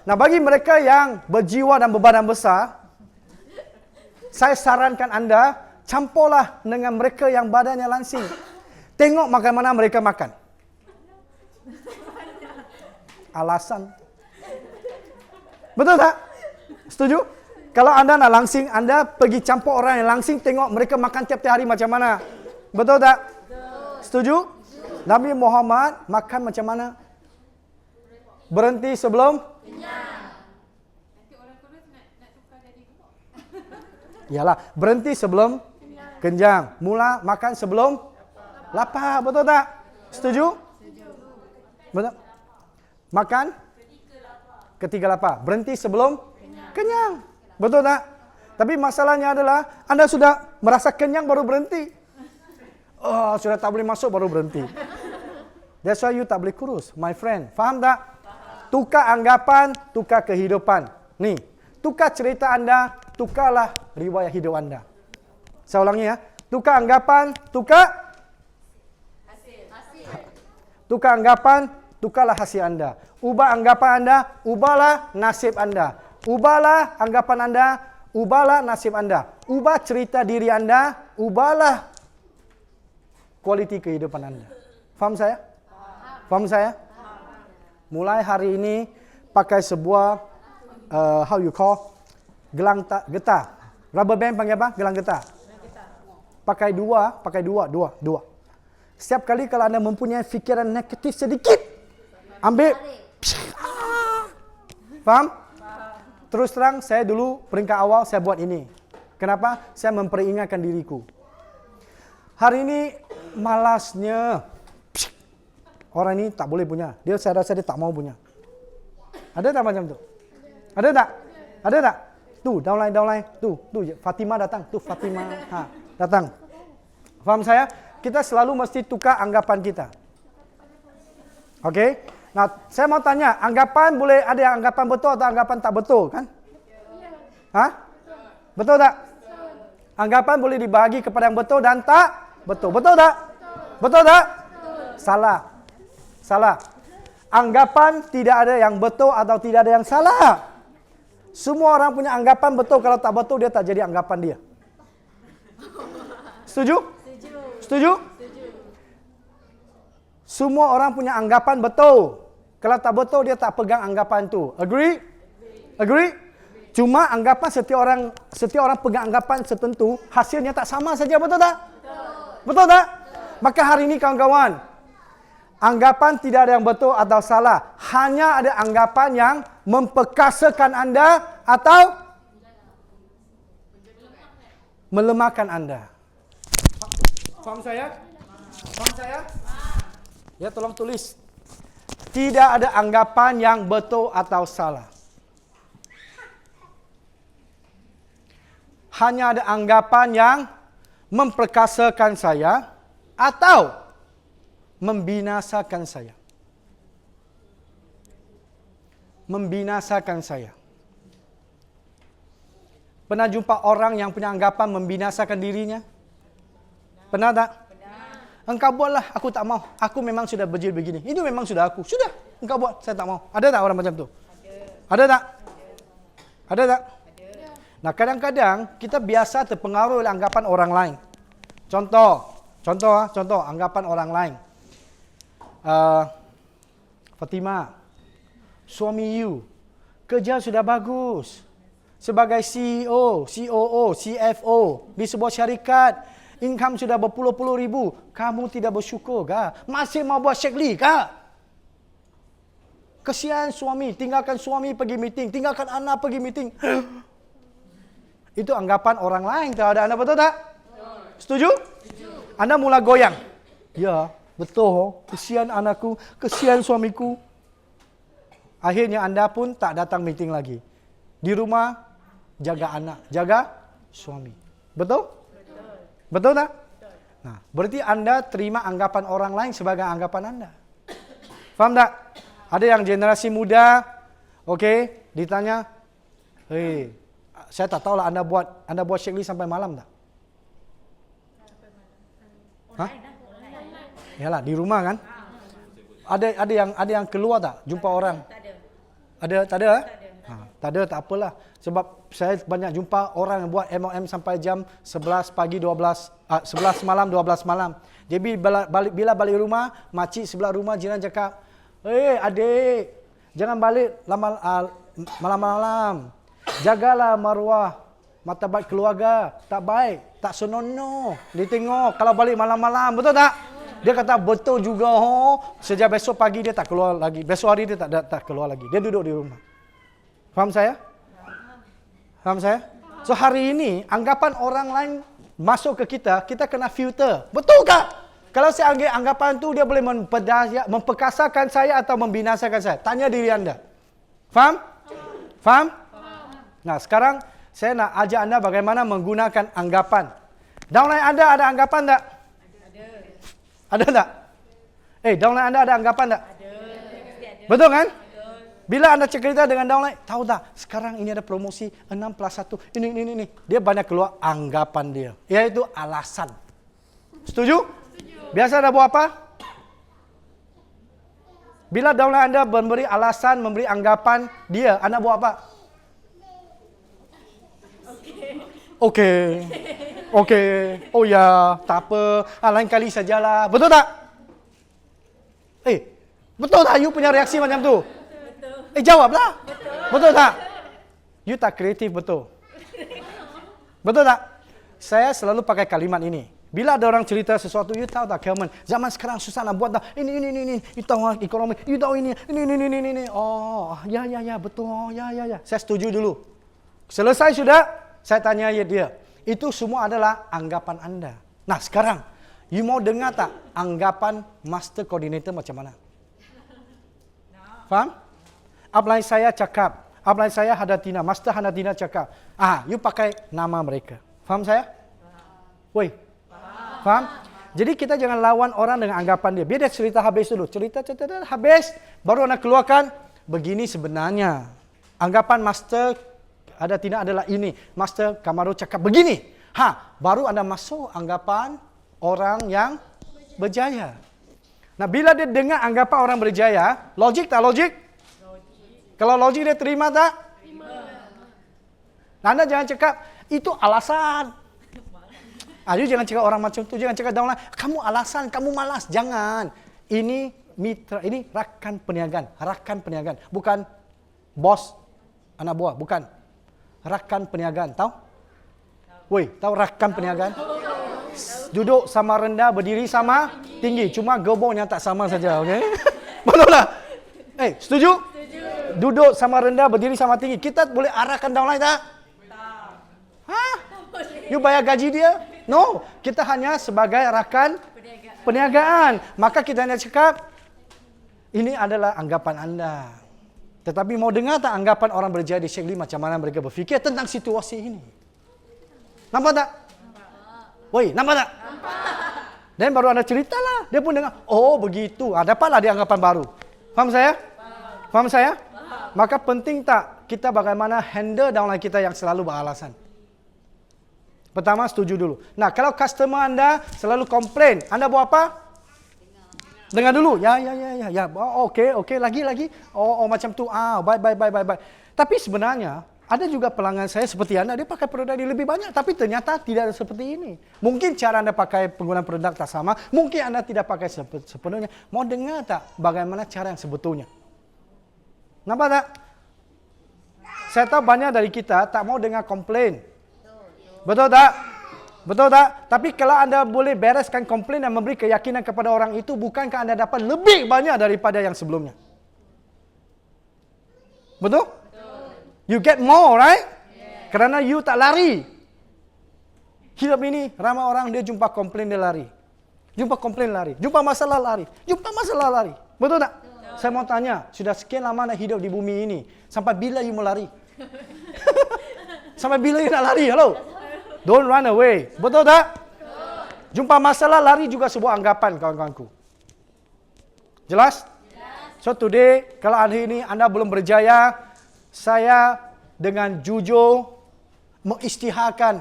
S1: Nah, bagi mereka yang berjiwa dan berbadan besar, saya sarankan anda, campurlah dengan mereka yang badannya langsing. Tengok makan mana mereka makan. Alasan. Betul tak? Setuju? Kalau anda nak langsing, anda pergi campur orang yang langsing, tengok mereka makan tiap-tiap hari macam mana. Betul tak? Setuju? Nabi Muhammad makan macam mana? Berhenti sebelum? Kenyang. Nanti orang kurus nak tukar jadi gemuk. Yalah, berhenti sebelum? Kenyang. Mula makan sebelum? Lapar. Betul tak? Setuju? Betul? Makan? Ketika lapar. Berhenti sebelum? Kenyang. Betul tak? Tapi masalahnya adalah, anda sudah merasa kenyang baru berhenti. Sudah tak boleh masuk baru berhenti. That's why you tak boleh kurus, my friend. Faham tak? Tukar anggapan, tukar kehidupan. Ni, tukar cerita anda, tukarlah riwayat hidup anda. Saya ulangi ya. Tukar anggapan, tukar hasil. Tukar anggapan, tukarlah hasil anda. Ubah anggapan anda, ubahlah nasib anda. Ubahlah anggapan anda, ubahlah nasib anda. Ubah cerita diri anda, ubahlah kualiti kehidupan anda. Faham saya? Faham saya? Mulai hari ini, pakai sebuah, how you call, gelang getah. Rubber band panggil apa? Gelang getah. Pakai dua. Setiap kali kalau anda mempunyai fikiran negatif sedikit, ambil. Faham? Terus terang, saya dulu peringkat awal saya buat ini. Kenapa? Saya memperingatkan diriku. Hari ini malasnya. Orang ini tak boleh punya. Saya rasa dia tak mau punya. Ada tak macam tu? Ada tak? Ada tak? Tu, downline. Tu, Fatimah datang. Tu, Fatimah. Datang. Faham saya? Kita selalu mesti tukar anggapan kita. Okey? Nah, saya mau tanya, anggapan boleh ada anggapan betul atau anggapan tak betul, kan? Betul tak? Anggapan boleh dibagi kepada yang betul dan tak betul. Betul tak? Betul tak? Salah. Anggapan tidak ada yang betul atau tidak ada yang salah. Semua orang punya anggapan betul. Kalau tak betul, dia tak jadi anggapan dia. Setuju? Setuju? Semua orang punya anggapan betul. Kalau tak betul, dia tak pegang anggapan tu. Agree? Cuma anggapan setiap orang pegang anggapan tertentu, hasilnya tak sama saja, betul tak? Betul tak? Maka hari ini kawan-kawan, anggapan tidak ada yang betul atau salah. Hanya ada anggapan yang memperkasakan anda atau melemahkan anda. Faham saya? Ya, tolong tulis. Tidak ada anggapan yang betul atau salah. Hanya ada anggapan yang memperkasakan saya atau membinasakan saya. Pernah jumpa orang yang punya anggapan membinasakan dirinya? Pernah tak? Engkau buatlah, aku tak mau. Aku memang sudah begini. Ini memang sudah aku. Sudah, engkau buat, saya tak mau. Ada tak orang macam tu? Ada tak? Ada tak? Nah, kadang-kadang kita biasa terpengaruh oleh anggapan orang lain. Contoh, anggapan orang lain. Fatimah, suami you kerja sudah bagus. Sebagai CEO, COO, CFO di sebuah syarikat, income sudah berpuluh-puluh ribu. Kamu tidak bersyukur kah? Masih mau buat syekli kah? Kesian suami, tinggalkan suami pergi meeting, tinggalkan anak pergi meeting. Itu anggapan orang lain terhadap anda, betul tak? Setuju? Anda mula goyang. Ya, betul. Kesian anakku, kesian suamiku. Akhirnya anda pun tak datang meeting lagi. Di rumah, jaga anak, jaga suami. Betul? Betul tak? Nah, berarti anda terima anggapan orang lain sebagai anggapan anda. Faham tak? Ada yang generasi muda, okey, ditanya, "Hei, saya tak tahulah anda buat syekli sampai malam tak?" Hah? Yalah, di rumah kan? Ada yang keluar tak? Jumpa orang? Tak ada? Tak ada, tak apalah. Sebab saya banyak jumpa orang yang buat MOM sampai jam 11 pagi, 11 malam, 12 malam. Jadi bila balik rumah, makcik sebelah rumah jiran cakap, "Hei adik, jangan balik malam-malam. Jagalah maruah martabat keluarga. Tak baik, tak senonoh. Dia tengok kalau balik malam-malam." Betul tak? Dia kata betul juga. Sejak besok pagi dia tak keluar lagi. Besok hari dia tak keluar lagi. Dia duduk di rumah. Faham saya? Faham saya? So hari ini anggapan orang lain masuk ke kita, kita kena filter. Betul tak? Kalau saya anggap anggapan tu dia boleh memperkasakan saya atau membinasakan saya. Tanya diri anda. Faham? Faham? Nah, sekarang saya nak ajar anda bagaimana menggunakan anggapan. Downline anda ada anggapan tak? Ada tak? Downline anda ada anggapan tak? Ada. Betul kan? Bila anda cerita dengan downline, tahu tak? Sekarang ini ada promosi 6+1. Ini. Dia banyak keluar anggapan dia. Iaitu alasan. Setuju? Biasa anda buat apa? Bila downline anda memberi alasan, memberi anggapan dia, anda buat apa? Okey. Oh ya, tak apa. Lain kali sajalah. Betul tak? Betul tak you punya reaksi macam tu? Betul. Jawablah. Betul tak? You tak kreatif, betul. Betul tak? Saya selalu pakai kalimat ini. Bila ada orang cerita sesuatu, you tahu tak, Kelman, zaman sekarang susah nak buat tak? Ini. You tahu ekonomi, you tahu ini. Oh, ya, betul. Ya. Saya setuju dulu. Selesai sudah, saya tanya dia. Itu semua adalah anggapan anda. Nah, sekarang, you mau dengar tak anggapan master coordinator macam mana? Faham? Upline saya cakap, upline saya Hadatina, master Hadatina cakap. You pakai nama mereka. Faham saya? Woi. Faham? Jadi kita jangan lawan orang dengan anggapan dia. Biar dia cerita habis dulu. Cerita habis, baru anda keluarkan, begini sebenarnya. Anggapan master Hadatina adalah ini. Master Kamaru cakap begini. Baru anda masuk anggapan orang yang berjaya. Nah, bila dia dengar anggapan orang berjaya, logik tak logik? Kalau logik dia terima tak? Terima. Anda jangan cakap, itu alasan. You jangan cakap orang macam tu. Jangan cakap downline, kamu alasan, kamu malas. Jangan. Ini mitra, ini rakan perniagaan. Bukan bos anak buah, bukan. Rakan perniagaan, tahu? Woi, tahu rakan perniagaan? Duduk sama rendah, berdiri sama tinggi. Cuma gerbongnya tak sama saja, okey? Betul tak? Setuju? Duduk sama rendah, berdiri sama tinggi. Kita boleh arahkan downline tak? You bayar gaji dia? No, kita hanya sebagai rakan perniagaan. Maka kita hanya cakap, ini adalah anggapan anda. Tetapi mau dengar tak anggapan orang berjaya di Syekli macam mana mereka berfikir tentang situasi ini? Nampak tak? Woi, nampak tak? Dan baru anda ceritalah. Dia pun dengar, oh begitu. Dapatlah dia anggapan baru. Faham saya? Faham saya? Maka penting tak kita bagaimana handle downline kita yang selalu beralasan? Pertama, setuju dulu. Nah, kalau customer anda selalu komplain, anda buat apa? Dengar dulu. Ya. Oh, okey, lagi. Oh, macam tu. Baik. Tapi sebenarnya, ada juga pelanggan saya seperti anda, dia pakai produk ini lebih banyak, tapi ternyata tidak seperti ini. Mungkin cara anda pakai penggunaan produk tak sama, mungkin anda tidak pakai sepenuhnya. Mau dengar tak bagaimana cara yang sebetulnya? Nampak tak? Saya tahu banyak dari kita tak mau dengar komplain. Betul tak? Betul tak? Tapi kalau anda boleh bereskan komplain dan memberi keyakinan kepada orang itu, bukankah anda dapat lebih banyak daripada yang sebelumnya? Betul? You get more, right? Kerana you tak lari. Hidup ini, ramai orang dia jumpa komplain dia lari. Jumpa komplain lari. Jumpa masalah lari. Betul tak? Saya mau tanya, sudah sekian lama anda hidup di bumi ini, sampai bila you mau lari? Sampai bila you nak lari? Hello? Don't run away. Betul tak? Jumpa masalah lari juga sebuah anggapan, kawan-kawanku. Jelas? So today, kalau hari ini anda belum berjaya, saya dengan jujur mengisytiharkan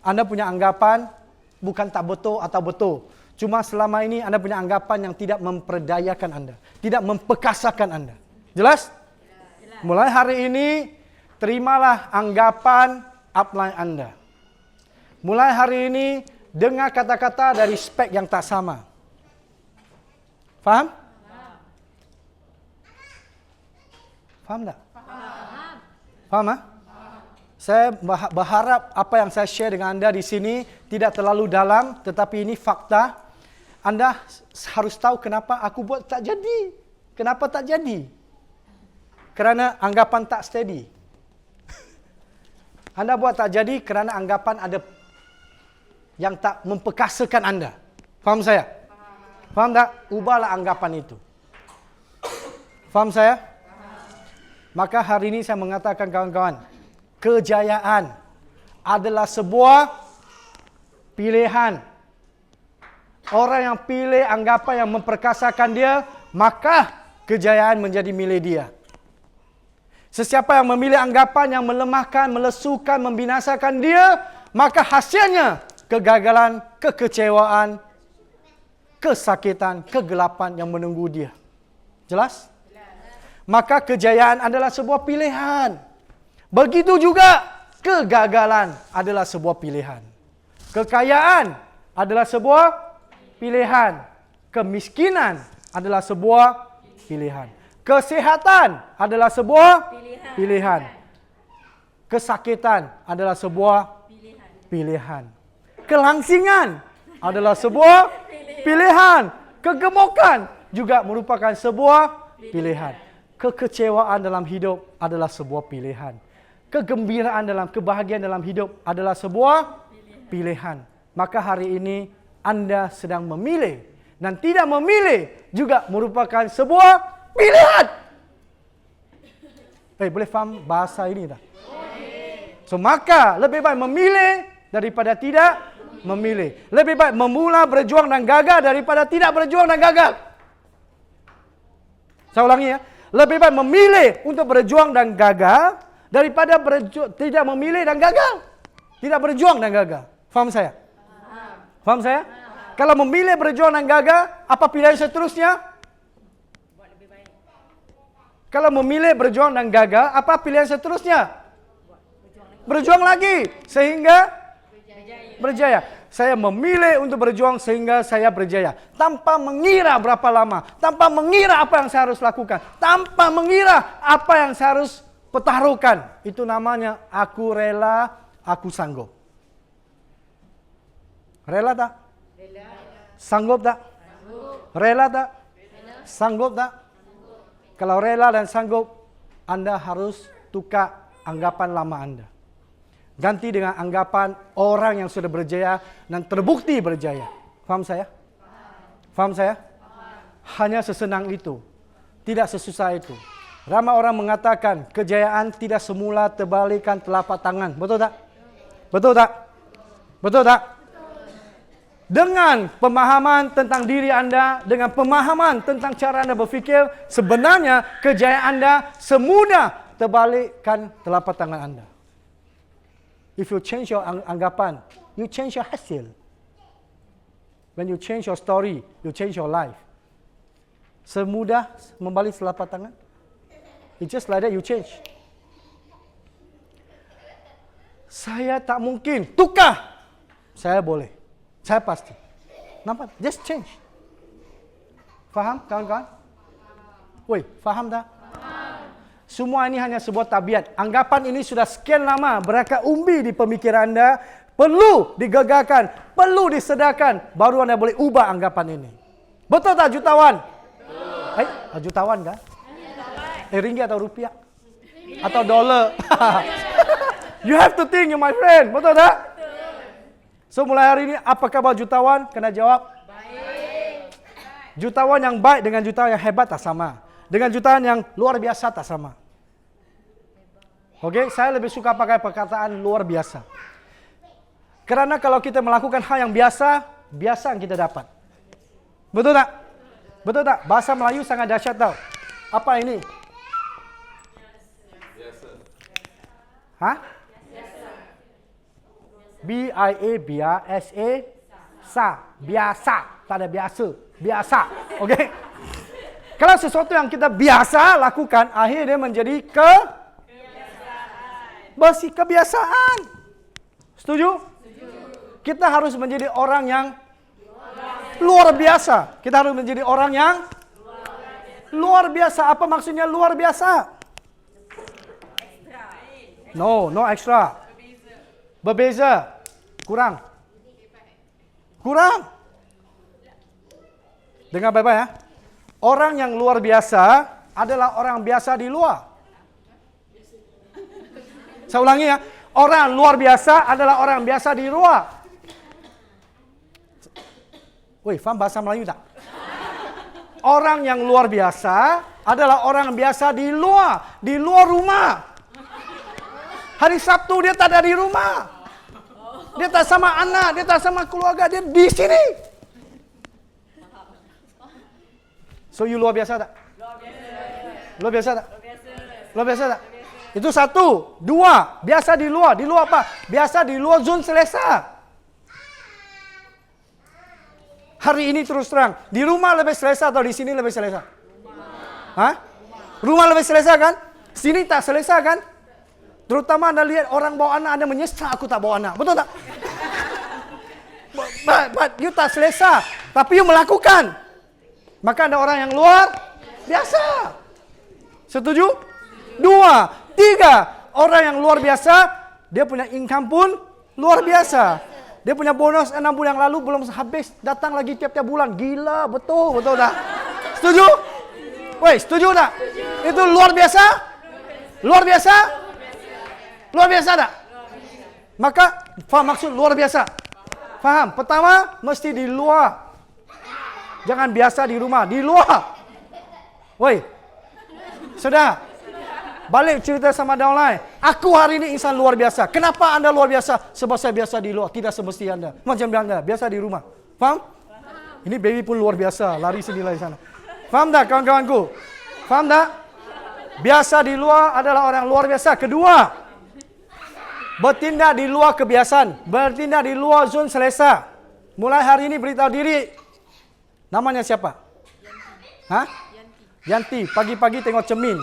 S1: anda punya anggapan bukan tak betul atau betul. Cuma selama ini anda punya anggapan yang tidak memperdayakan anda, tidak memperkasakan anda. Jelas? Mulai hari ini, terimalah anggapan upline anda. Mulai hari ini, dengar kata-kata dari spek yang tak sama. Faham? Faham tak? Faham? Saya berharap apa yang saya share dengan anda di sini tidak terlalu dalam, tetapi ini fakta. Anda harus tahu kenapa aku buat tak jadi. Kenapa tak jadi? Kerana anggapan tak steady. Anda buat tak jadi kerana anggapan ada yang tak memperkasakan anda. Faham saya? Faham tak? Ubahlah anggapan itu. Faham saya? Maka hari ini saya mengatakan kawan-kawan, kejayaan adalah sebuah pilihan. Orang yang pilih anggapan yang memperkasakan dia, maka kejayaan menjadi milik dia. Sesiapa yang memilih anggapan yang melemahkan, melesukan, membinasakan dia, maka hasilnya kegagalan, kekecewaan, kesakitan, kegelapan yang menunggu dia. Jelas? Maka kejayaan adalah sebuah pilihan. Begitu juga kegagalan adalah sebuah pilihan. Kekayaan adalah sebuah pilihan. Kemiskinan adalah sebuah pilihan. Kesehatan adalah sebuah pilihan. Kesakitan adalah sebuah pilihan. Kelangsingan adalah sebuah pilihan. Kegemukan juga merupakan sebuah pilihan. Kekecewaan dalam hidup adalah sebuah pilihan. Kegembiraan dalam, kebahagiaan dalam hidup adalah sebuah pilihan. Maka hari ini anda sedang memilih. Dan tidak memilih juga merupakan sebuah pilihan. Boleh faham bahasa ini tak? So maka lebih baik memilih daripada tidak memilih. Lebih baik memula berjuang dan gagal daripada tidak berjuang dan gagal. Saya ulangi ya. Lebih baik memilih untuk berjuang dan gagal daripada tidak memilih dan gagal. Tidak berjuang dan gagal. Faham saya? Faham saya? Kalau memilih berjuang dan gagal, apa pilihan seterusnya? Kalau memilih berjuang dan gagal, apa pilihan seterusnya? Berjuang lagi sehingga berjaya. Saya memilih untuk berjuang sehingga saya berjaya. Tanpa mengira berapa lama. Tanpa mengira apa yang saya harus lakukan. Tanpa mengira apa yang saya harus pertaruhkan. Itu namanya aku rela, aku sanggup. Rela tak?
S2: Rela.
S1: Sanggup tak? Rela tak? Sanggup tak? Kalau rela dan sanggup, anda harus tukar anggapan lama anda. Ganti dengan anggapan orang yang sudah berjaya dan terbukti berjaya. Faham saya? Faham saya? Hanya sesenang itu. Tidak sesusah itu. Ramai orang mengatakan kejayaan tidak semula terbalikan telapak tangan. Betul tak? Betul tak? Betul tak? Dengan pemahaman tentang diri anda, dengan pemahaman tentang cara anda berfikir, sebenarnya kejayaan anda semudah terbalikkan telapak tangan anda. if you change your anggapan, you change your hasil. When you change your story, you change your life. Semudah membalik telapak tangan. It's just like that you change. Saya tak mungkin tukar. Saya boleh. Saya pasti. Nampak? Just change. Faham kawan-kawan? Woi, faham tak? Semua ini hanya sebuah tabiat. Anggapan ini sudah sekian lama berakar-umbi di pemikiran anda. Perlu digegarkan, perlu disedarkan. Baru anda boleh ubah anggapan ini. Betul tak jutawan? Betul. Jutawan kan? Ringgit atau rupiah? Atau dolar? You have to think, my friend. Betul tak? So mulai hari ini, apa khabar jutawan? Kena jawab. Baik. Jutawan yang baik dengan jutawan yang hebat tak sama. Dengan jutawan yang luar biasa tak sama. Okey, saya lebih suka pakai perkataan luar biasa. Kerana kalau kita melakukan hal yang biasa, biasa yang kita dapat. Betul tak? Betul tak? Bahasa Melayu sangat dahsyat tau. Apa ini? Biasa. Hah? B-I-A-B-A-S-A. Sa. Biasa. Tak ada biasa. Biasa. Okey? Kalau sesuatu yang kita biasa lakukan, akhirnya menjadi kebiasaan. Setuju? Kita harus menjadi orang yang luar biasa. Kita harus menjadi orang yang luar biasa. Apa maksudnya luar biasa? No extra. Berbeza. Kurang. Dengar baik-baik ya. Orang yang luar biasa adalah orang biasa di luar. Saya ulangi ya. Orang luar biasa adalah orang biasa di luar. Woi, faham bahasa Melayu tak? Orang yang luar biasa adalah orang biasa di luar rumah. Hari Sabtu dia tak ada di rumah. Dia tak sama anak, dia tak sama keluarga, dia di sini. So you luar biasa tak? Luar biasa tak? Luar biasa tak? Itu satu. Dua, biasa di luar. Di luar apa? Biasa di luar zon selesa. Hari ini terus terang, di rumah lebih selesa atau di sini lebih selesa? Hah? Rumah lebih selesa kan? Sini tak selesa kan? Terutama anda lihat orang bawa anak, anda menyesal aku tak bawa anak. Betul tak? But you tak selesa, tapi you melakukan. Maka ada orang yang luar biasa. Setuju? Dua. Tiga, orang yang luar biasa, dia punya income pun luar biasa. Dia punya bonus 6 bulan yang lalu belum habis, datang lagi tiap-tiap bulan. Gila, betul tak? Setuju? Woi, setuju tak? Itu luar biasa? Luar biasa? Luar biasa tak? Maka, faham maksud luar biasa? Faham? Pertama, mesti di luar. Jangan biasa di rumah, di luar. Woi, sudah. Balik cerita sama downline. Aku hari ini insan luar biasa. Kenapa anda luar biasa? Sebab saya biasa di luar. Tidak semesti anda. Macam anda, biasa di rumah. Faham? Ini baby pun luar biasa. Lari sini, lari sana. Faham tak kawan-kawanku? Faham tak? Biasa di luar adalah orang luar biasa. Kedua, bertindak di luar kebiasaan. Bertindak di luar zon selesa. Mulai hari ini beritahu diri. Namanya siapa? Hah? Yanti. Pagi-pagi tengok cermin.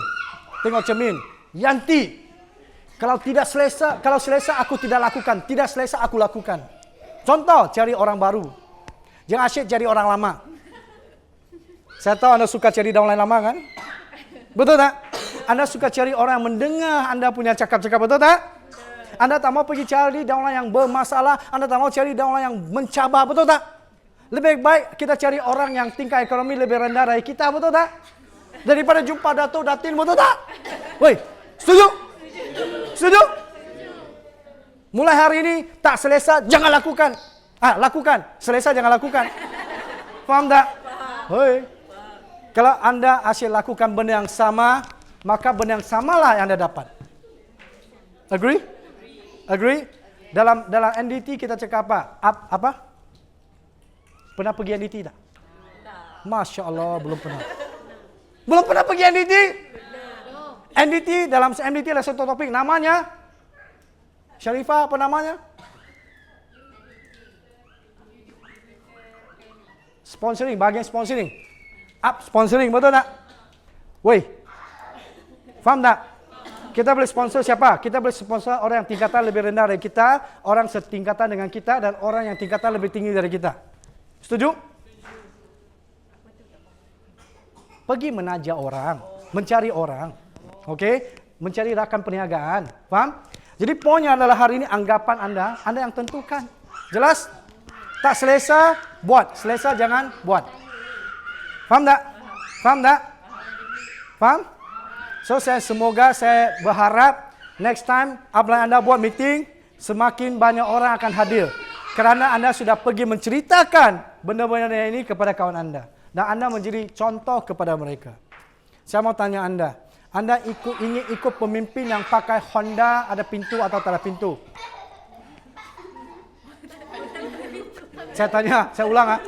S1: Yanti. Kalau selesa aku tidak lakukan. Tidak selesa aku lakukan. Contoh, cari orang baru. Jangan asyik cari orang lama. Saya tahu anda suka cari downline lama kan? Betul tak? Anda suka cari orang yang mendengar anda punya cakap-cakap, betul tak? Anda tak mau pergi cari downline yang bermasalah. Anda tak mau cari downline yang mencabar, betul tak? Lebih baik kita cari orang yang tingkat ekonomi lebih rendah dari kita, betul tak? Daripada jumpa Dato' Datin, betul tak? Woi, setuju? Setuju? Mulai hari ini, tak selesa, jangan lakukan. Lakukan. Selesa, jangan lakukan. Faham tak? Hoi. Kalau anda asyik lakukan benda yang sama, maka benda yang samalah yang anda dapat. Agree? Agree? Dalam NDT kita cakap apa? Pernah pergi NDT tak? Masya Allah, belum pernah. Belum pernah pergi NDT? NDT, dalam NDT ada satu topik namanya Syarifah apa namanya? Sponsoring, bahagian sponsoring. Up sponsoring, betul tak? Woi, faham tak? Kita boleh sponsor siapa? Kita boleh sponsor orang yang tingkatan lebih rendah dari kita, orang setingkatan dengan kita, dan orang yang tingkatan lebih tinggi dari kita. Setuju? Pergi menajak orang, mencari orang. Okey? Mencari rakan perniagaan. Faham? Jadi poinnya adalah hari ini anggapan anda yang tentukan. Jelas? Tak selesa, buat. Selesa jangan buat. Faham tak? Faham tak? Faham? So semoga saya berharap next time apabila anda buat meeting, semakin banyak orang akan hadir. Kerana anda sudah pergi menceritakan benda-benda ini kepada kawan anda. Dan anda menjadi contoh kepada mereka. Saya mau tanya anda ingin ikut pemimpin yang pakai Honda ada pintu atau tak ada pintu? Saya ulang.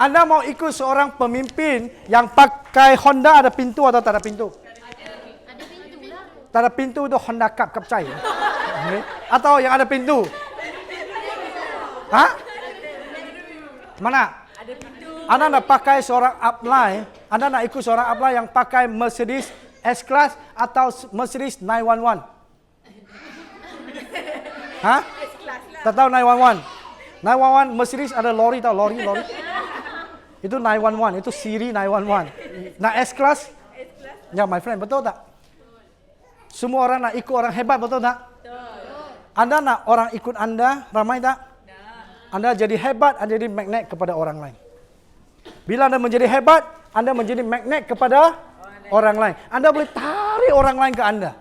S1: Anda mau ikut seorang pemimpin yang pakai Honda ada pintu atau tak ada pintu?
S3: Ada pintu lah.
S1: Tak ada pintu itu Honda Cup Capcay. Okay. Atau yang ada pintu? Hah? Mana?
S2: Ada pintu.
S1: Anda nak pakai seorang upline, Anda nak ikut seorang upline yang pakai Mercedes S-Class atau Mercedes 911? Hah? Tak tahu 911? 911 Mercedes ada lori tahu lori. Itu 911, itu Siri 911. Nak S-Class? Ya, my friend, betul tak? Semua orang nak ikut orang hebat, betul tak? Anda nak orang ikut anda ramai tak? Anda jadi hebat, Anda jadi magnet kepada orang lain. Bila Anda menjadi hebat, Anda menjadi magnet kepada orang lain. Anda boleh tarik orang lain ke Anda.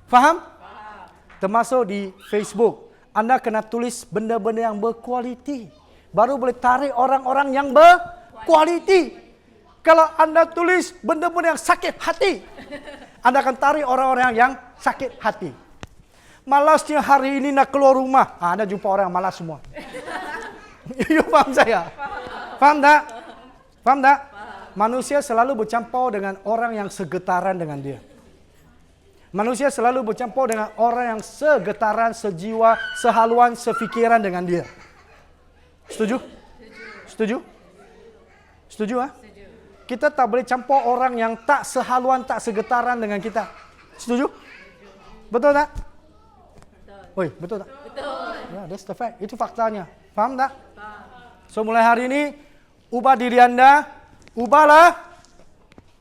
S1: Faham? Termasuk di Facebook. Anda kena tulis benda-benda yang berkualiti. Baru boleh tarik orang-orang yang berkualiti. Kalau Anda tulis benda-benda yang sakit hati, Anda akan tarik orang-orang yang sakit hati. Malasnya hari ini nak keluar rumah. Anda jumpa orang yang malas semua. You faham saya? Faham tak? Faham tak? Manusia selalu bercampur dengan orang yang segetaran dengan dia. Manusia selalu bercampur dengan orang yang segetaran, sejiwa, sehaluan, sefikiran dengan dia. Setuju? Setuju? Setuju? Kita tak boleh campur orang yang tak sehaluan, tak segetaran dengan kita. Setuju? Betul tak? Oi, betul tak? Betul. Ya, that's the fact. Itu faktanya. Faham tak? So mulai hari ini, ubah diri anda, ubahlah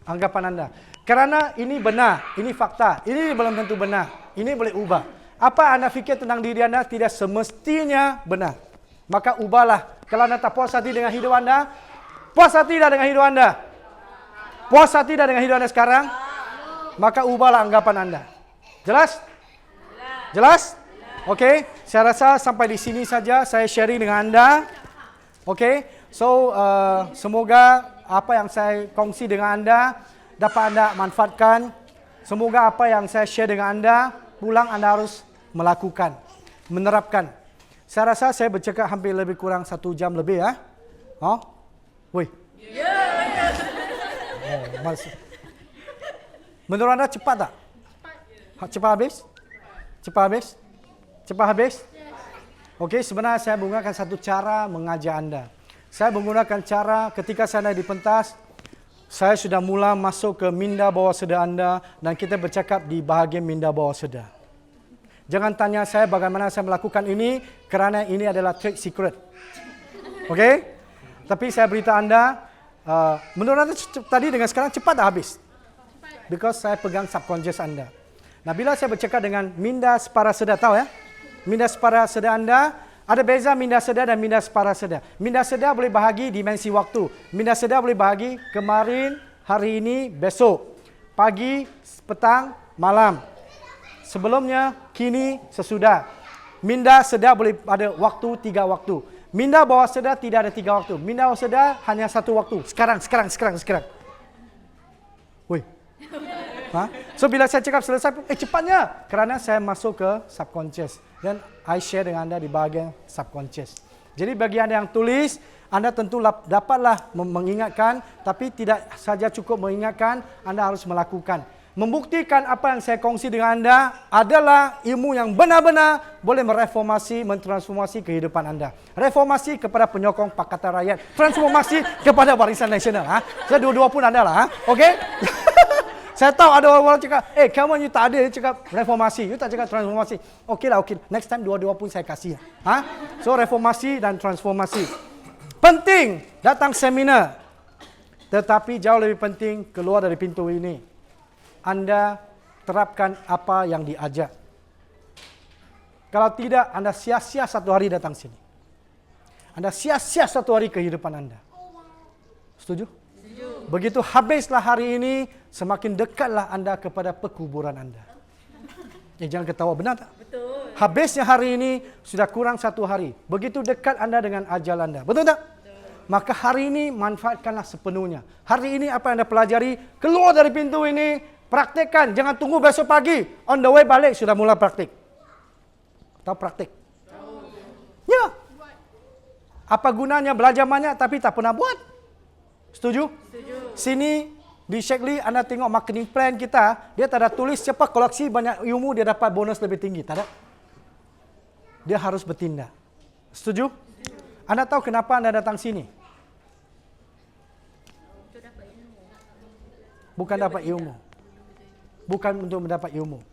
S1: anggapan anda. Kerana ini benar, ini fakta, ini belum tentu benar, ini boleh ubah. Apa anda fikir tentang diri anda tidak semestinya benar. Maka ubahlah. Kalau anda tak puas hati dengan hidup anda, puas hati dah dengan hidup anda. Puas hati dah dengan hidup anda sekarang, maka ubahlah anggapan anda. Jelas? Jelas? Okey, saya rasa sampai di sini saja saya sharing dengan anda. Okey, so semoga apa yang saya kongsi dengan anda dapat anda manfaatkan. Semoga apa yang saya share dengan anda, pulang anda harus melakukan, menerapkan. Saya rasa saya bercakap hampir lebih kurang 1 jam lebih ya. Oh, woi. Oh, menurut anda cepat tak? Cepat habis? Cepat habis? Cepat habis? Okey, sebenarnya saya menggunakan satu cara mengajar anda. Saya menggunakan cara ketika saya naik di pentas, saya sudah mula masuk ke minda bawah sedar anda dan kita bercakap di bahagian minda bawah sedar. Jangan tanya saya bagaimana saya melakukan ini kerana ini adalah trade secret. Okey? Tapi saya beritahu anda, menurut anda tadi dengan sekarang cepat dah habis? Because saya pegang subconscious anda. Nah, bila saya bercakap dengan minda separa sedar, tahu ya? Minda separa sedar anda, ada beza minda sedar dan minda separa sedar. Minda sedar boleh bahagi dimensi waktu. Minda sedar boleh bahagi kemarin, hari ini, besok. Pagi, petang, malam. Sebelumnya, kini, sesudah. Minda sedar boleh ada waktu, 3 waktu. Minda bawah sedar tidak ada 3 waktu. Minda bawah sedar hanya 1 waktu. Sekarang. Woi. Ha? So bila saya cakap selesai, cepatnya. Kerana saya masuk ke subconscious. Dan I share dengan anda di bahagian subconscious. Jadi bagi anda yang tulis, anda tentu dapatlah mengingatkan. Tapi tidak saja cukup mengingatkan, anda harus melakukan. membuktikan apa yang saya kongsi dengan anda adalah ilmu yang benar-benar boleh mereformasi, mentransformasi kehidupan anda. Reformasi kepada penyokong Pakatan Rakyat, transformasi kepada Barisan Nasional. Saya dua-dua pun ada lah. Okey? Saya tahu ada orang cakap, kamu you tak ada, you cakap reformasi, you tak cakap transformasi. Okey lah, okey. Next time dua-dua pun saya kasih. So reformasi dan transformasi. Penting datang seminar. Tetapi jauh lebih penting keluar dari pintu ini. Anda terapkan apa yang diajar. Kalau tidak, anda sia-sia satu hari datang sini. Anda sia-sia satu hari kehidupan anda. Setuju? Setuju. Begitu habislah hari ini, semakin dekatlah anda kepada pekuburan anda. Jangan ketawa, benar tak?
S2: Betul.
S1: Habisnya hari ini, sudah kurang satu hari. Begitu dekat anda dengan ajal anda. Betul tak? Maka hari ini manfaatkanlah sepenuhnya. Hari ini apa yang anda pelajari, keluar dari pintu ini, praktekkan. Jangan tunggu besok pagi. On the way balik sudah mula praktik. Tahu praktik? Ya. Apa gunanya belajar banyak tapi tak pernah buat? Setuju? Setuju. Sini di Shaklee anda tengok marketing plan kita, dia tak ada tulis siapa koleksi banyak ilmu dia dapat bonus lebih tinggi. Tak ada. Dia harus bertindak. Setuju? Anda tahu kenapa anda datang sini? Bukan dapat ilmu. Bukan untuk mendapat ilmu.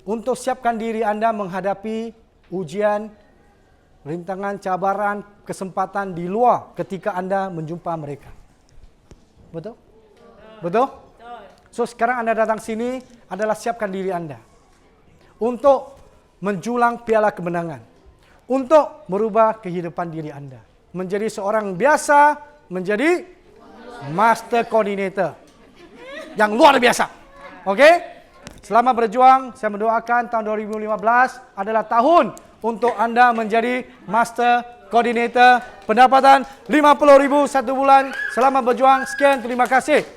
S1: Untuk siapkan diri anda menghadapi ujian, rintangan, cabaran, kesempatan di luar ketika anda menjumpa mereka. Betul? Betul? So sekarang anda datang sini adalah siapkan diri anda untuk menjulang piala kemenangan. Untuk merubah kehidupan diri anda. Menjadi seorang biasa, menjadi master coordinator. Yang luar biasa. Okey? Selamat berjuang. Saya mendoakan tahun 2015 adalah tahun untuk anda menjadi master coordinator. Pendapatan 50,000 satu bulan. Selamat berjuang. Sekian, terima kasih.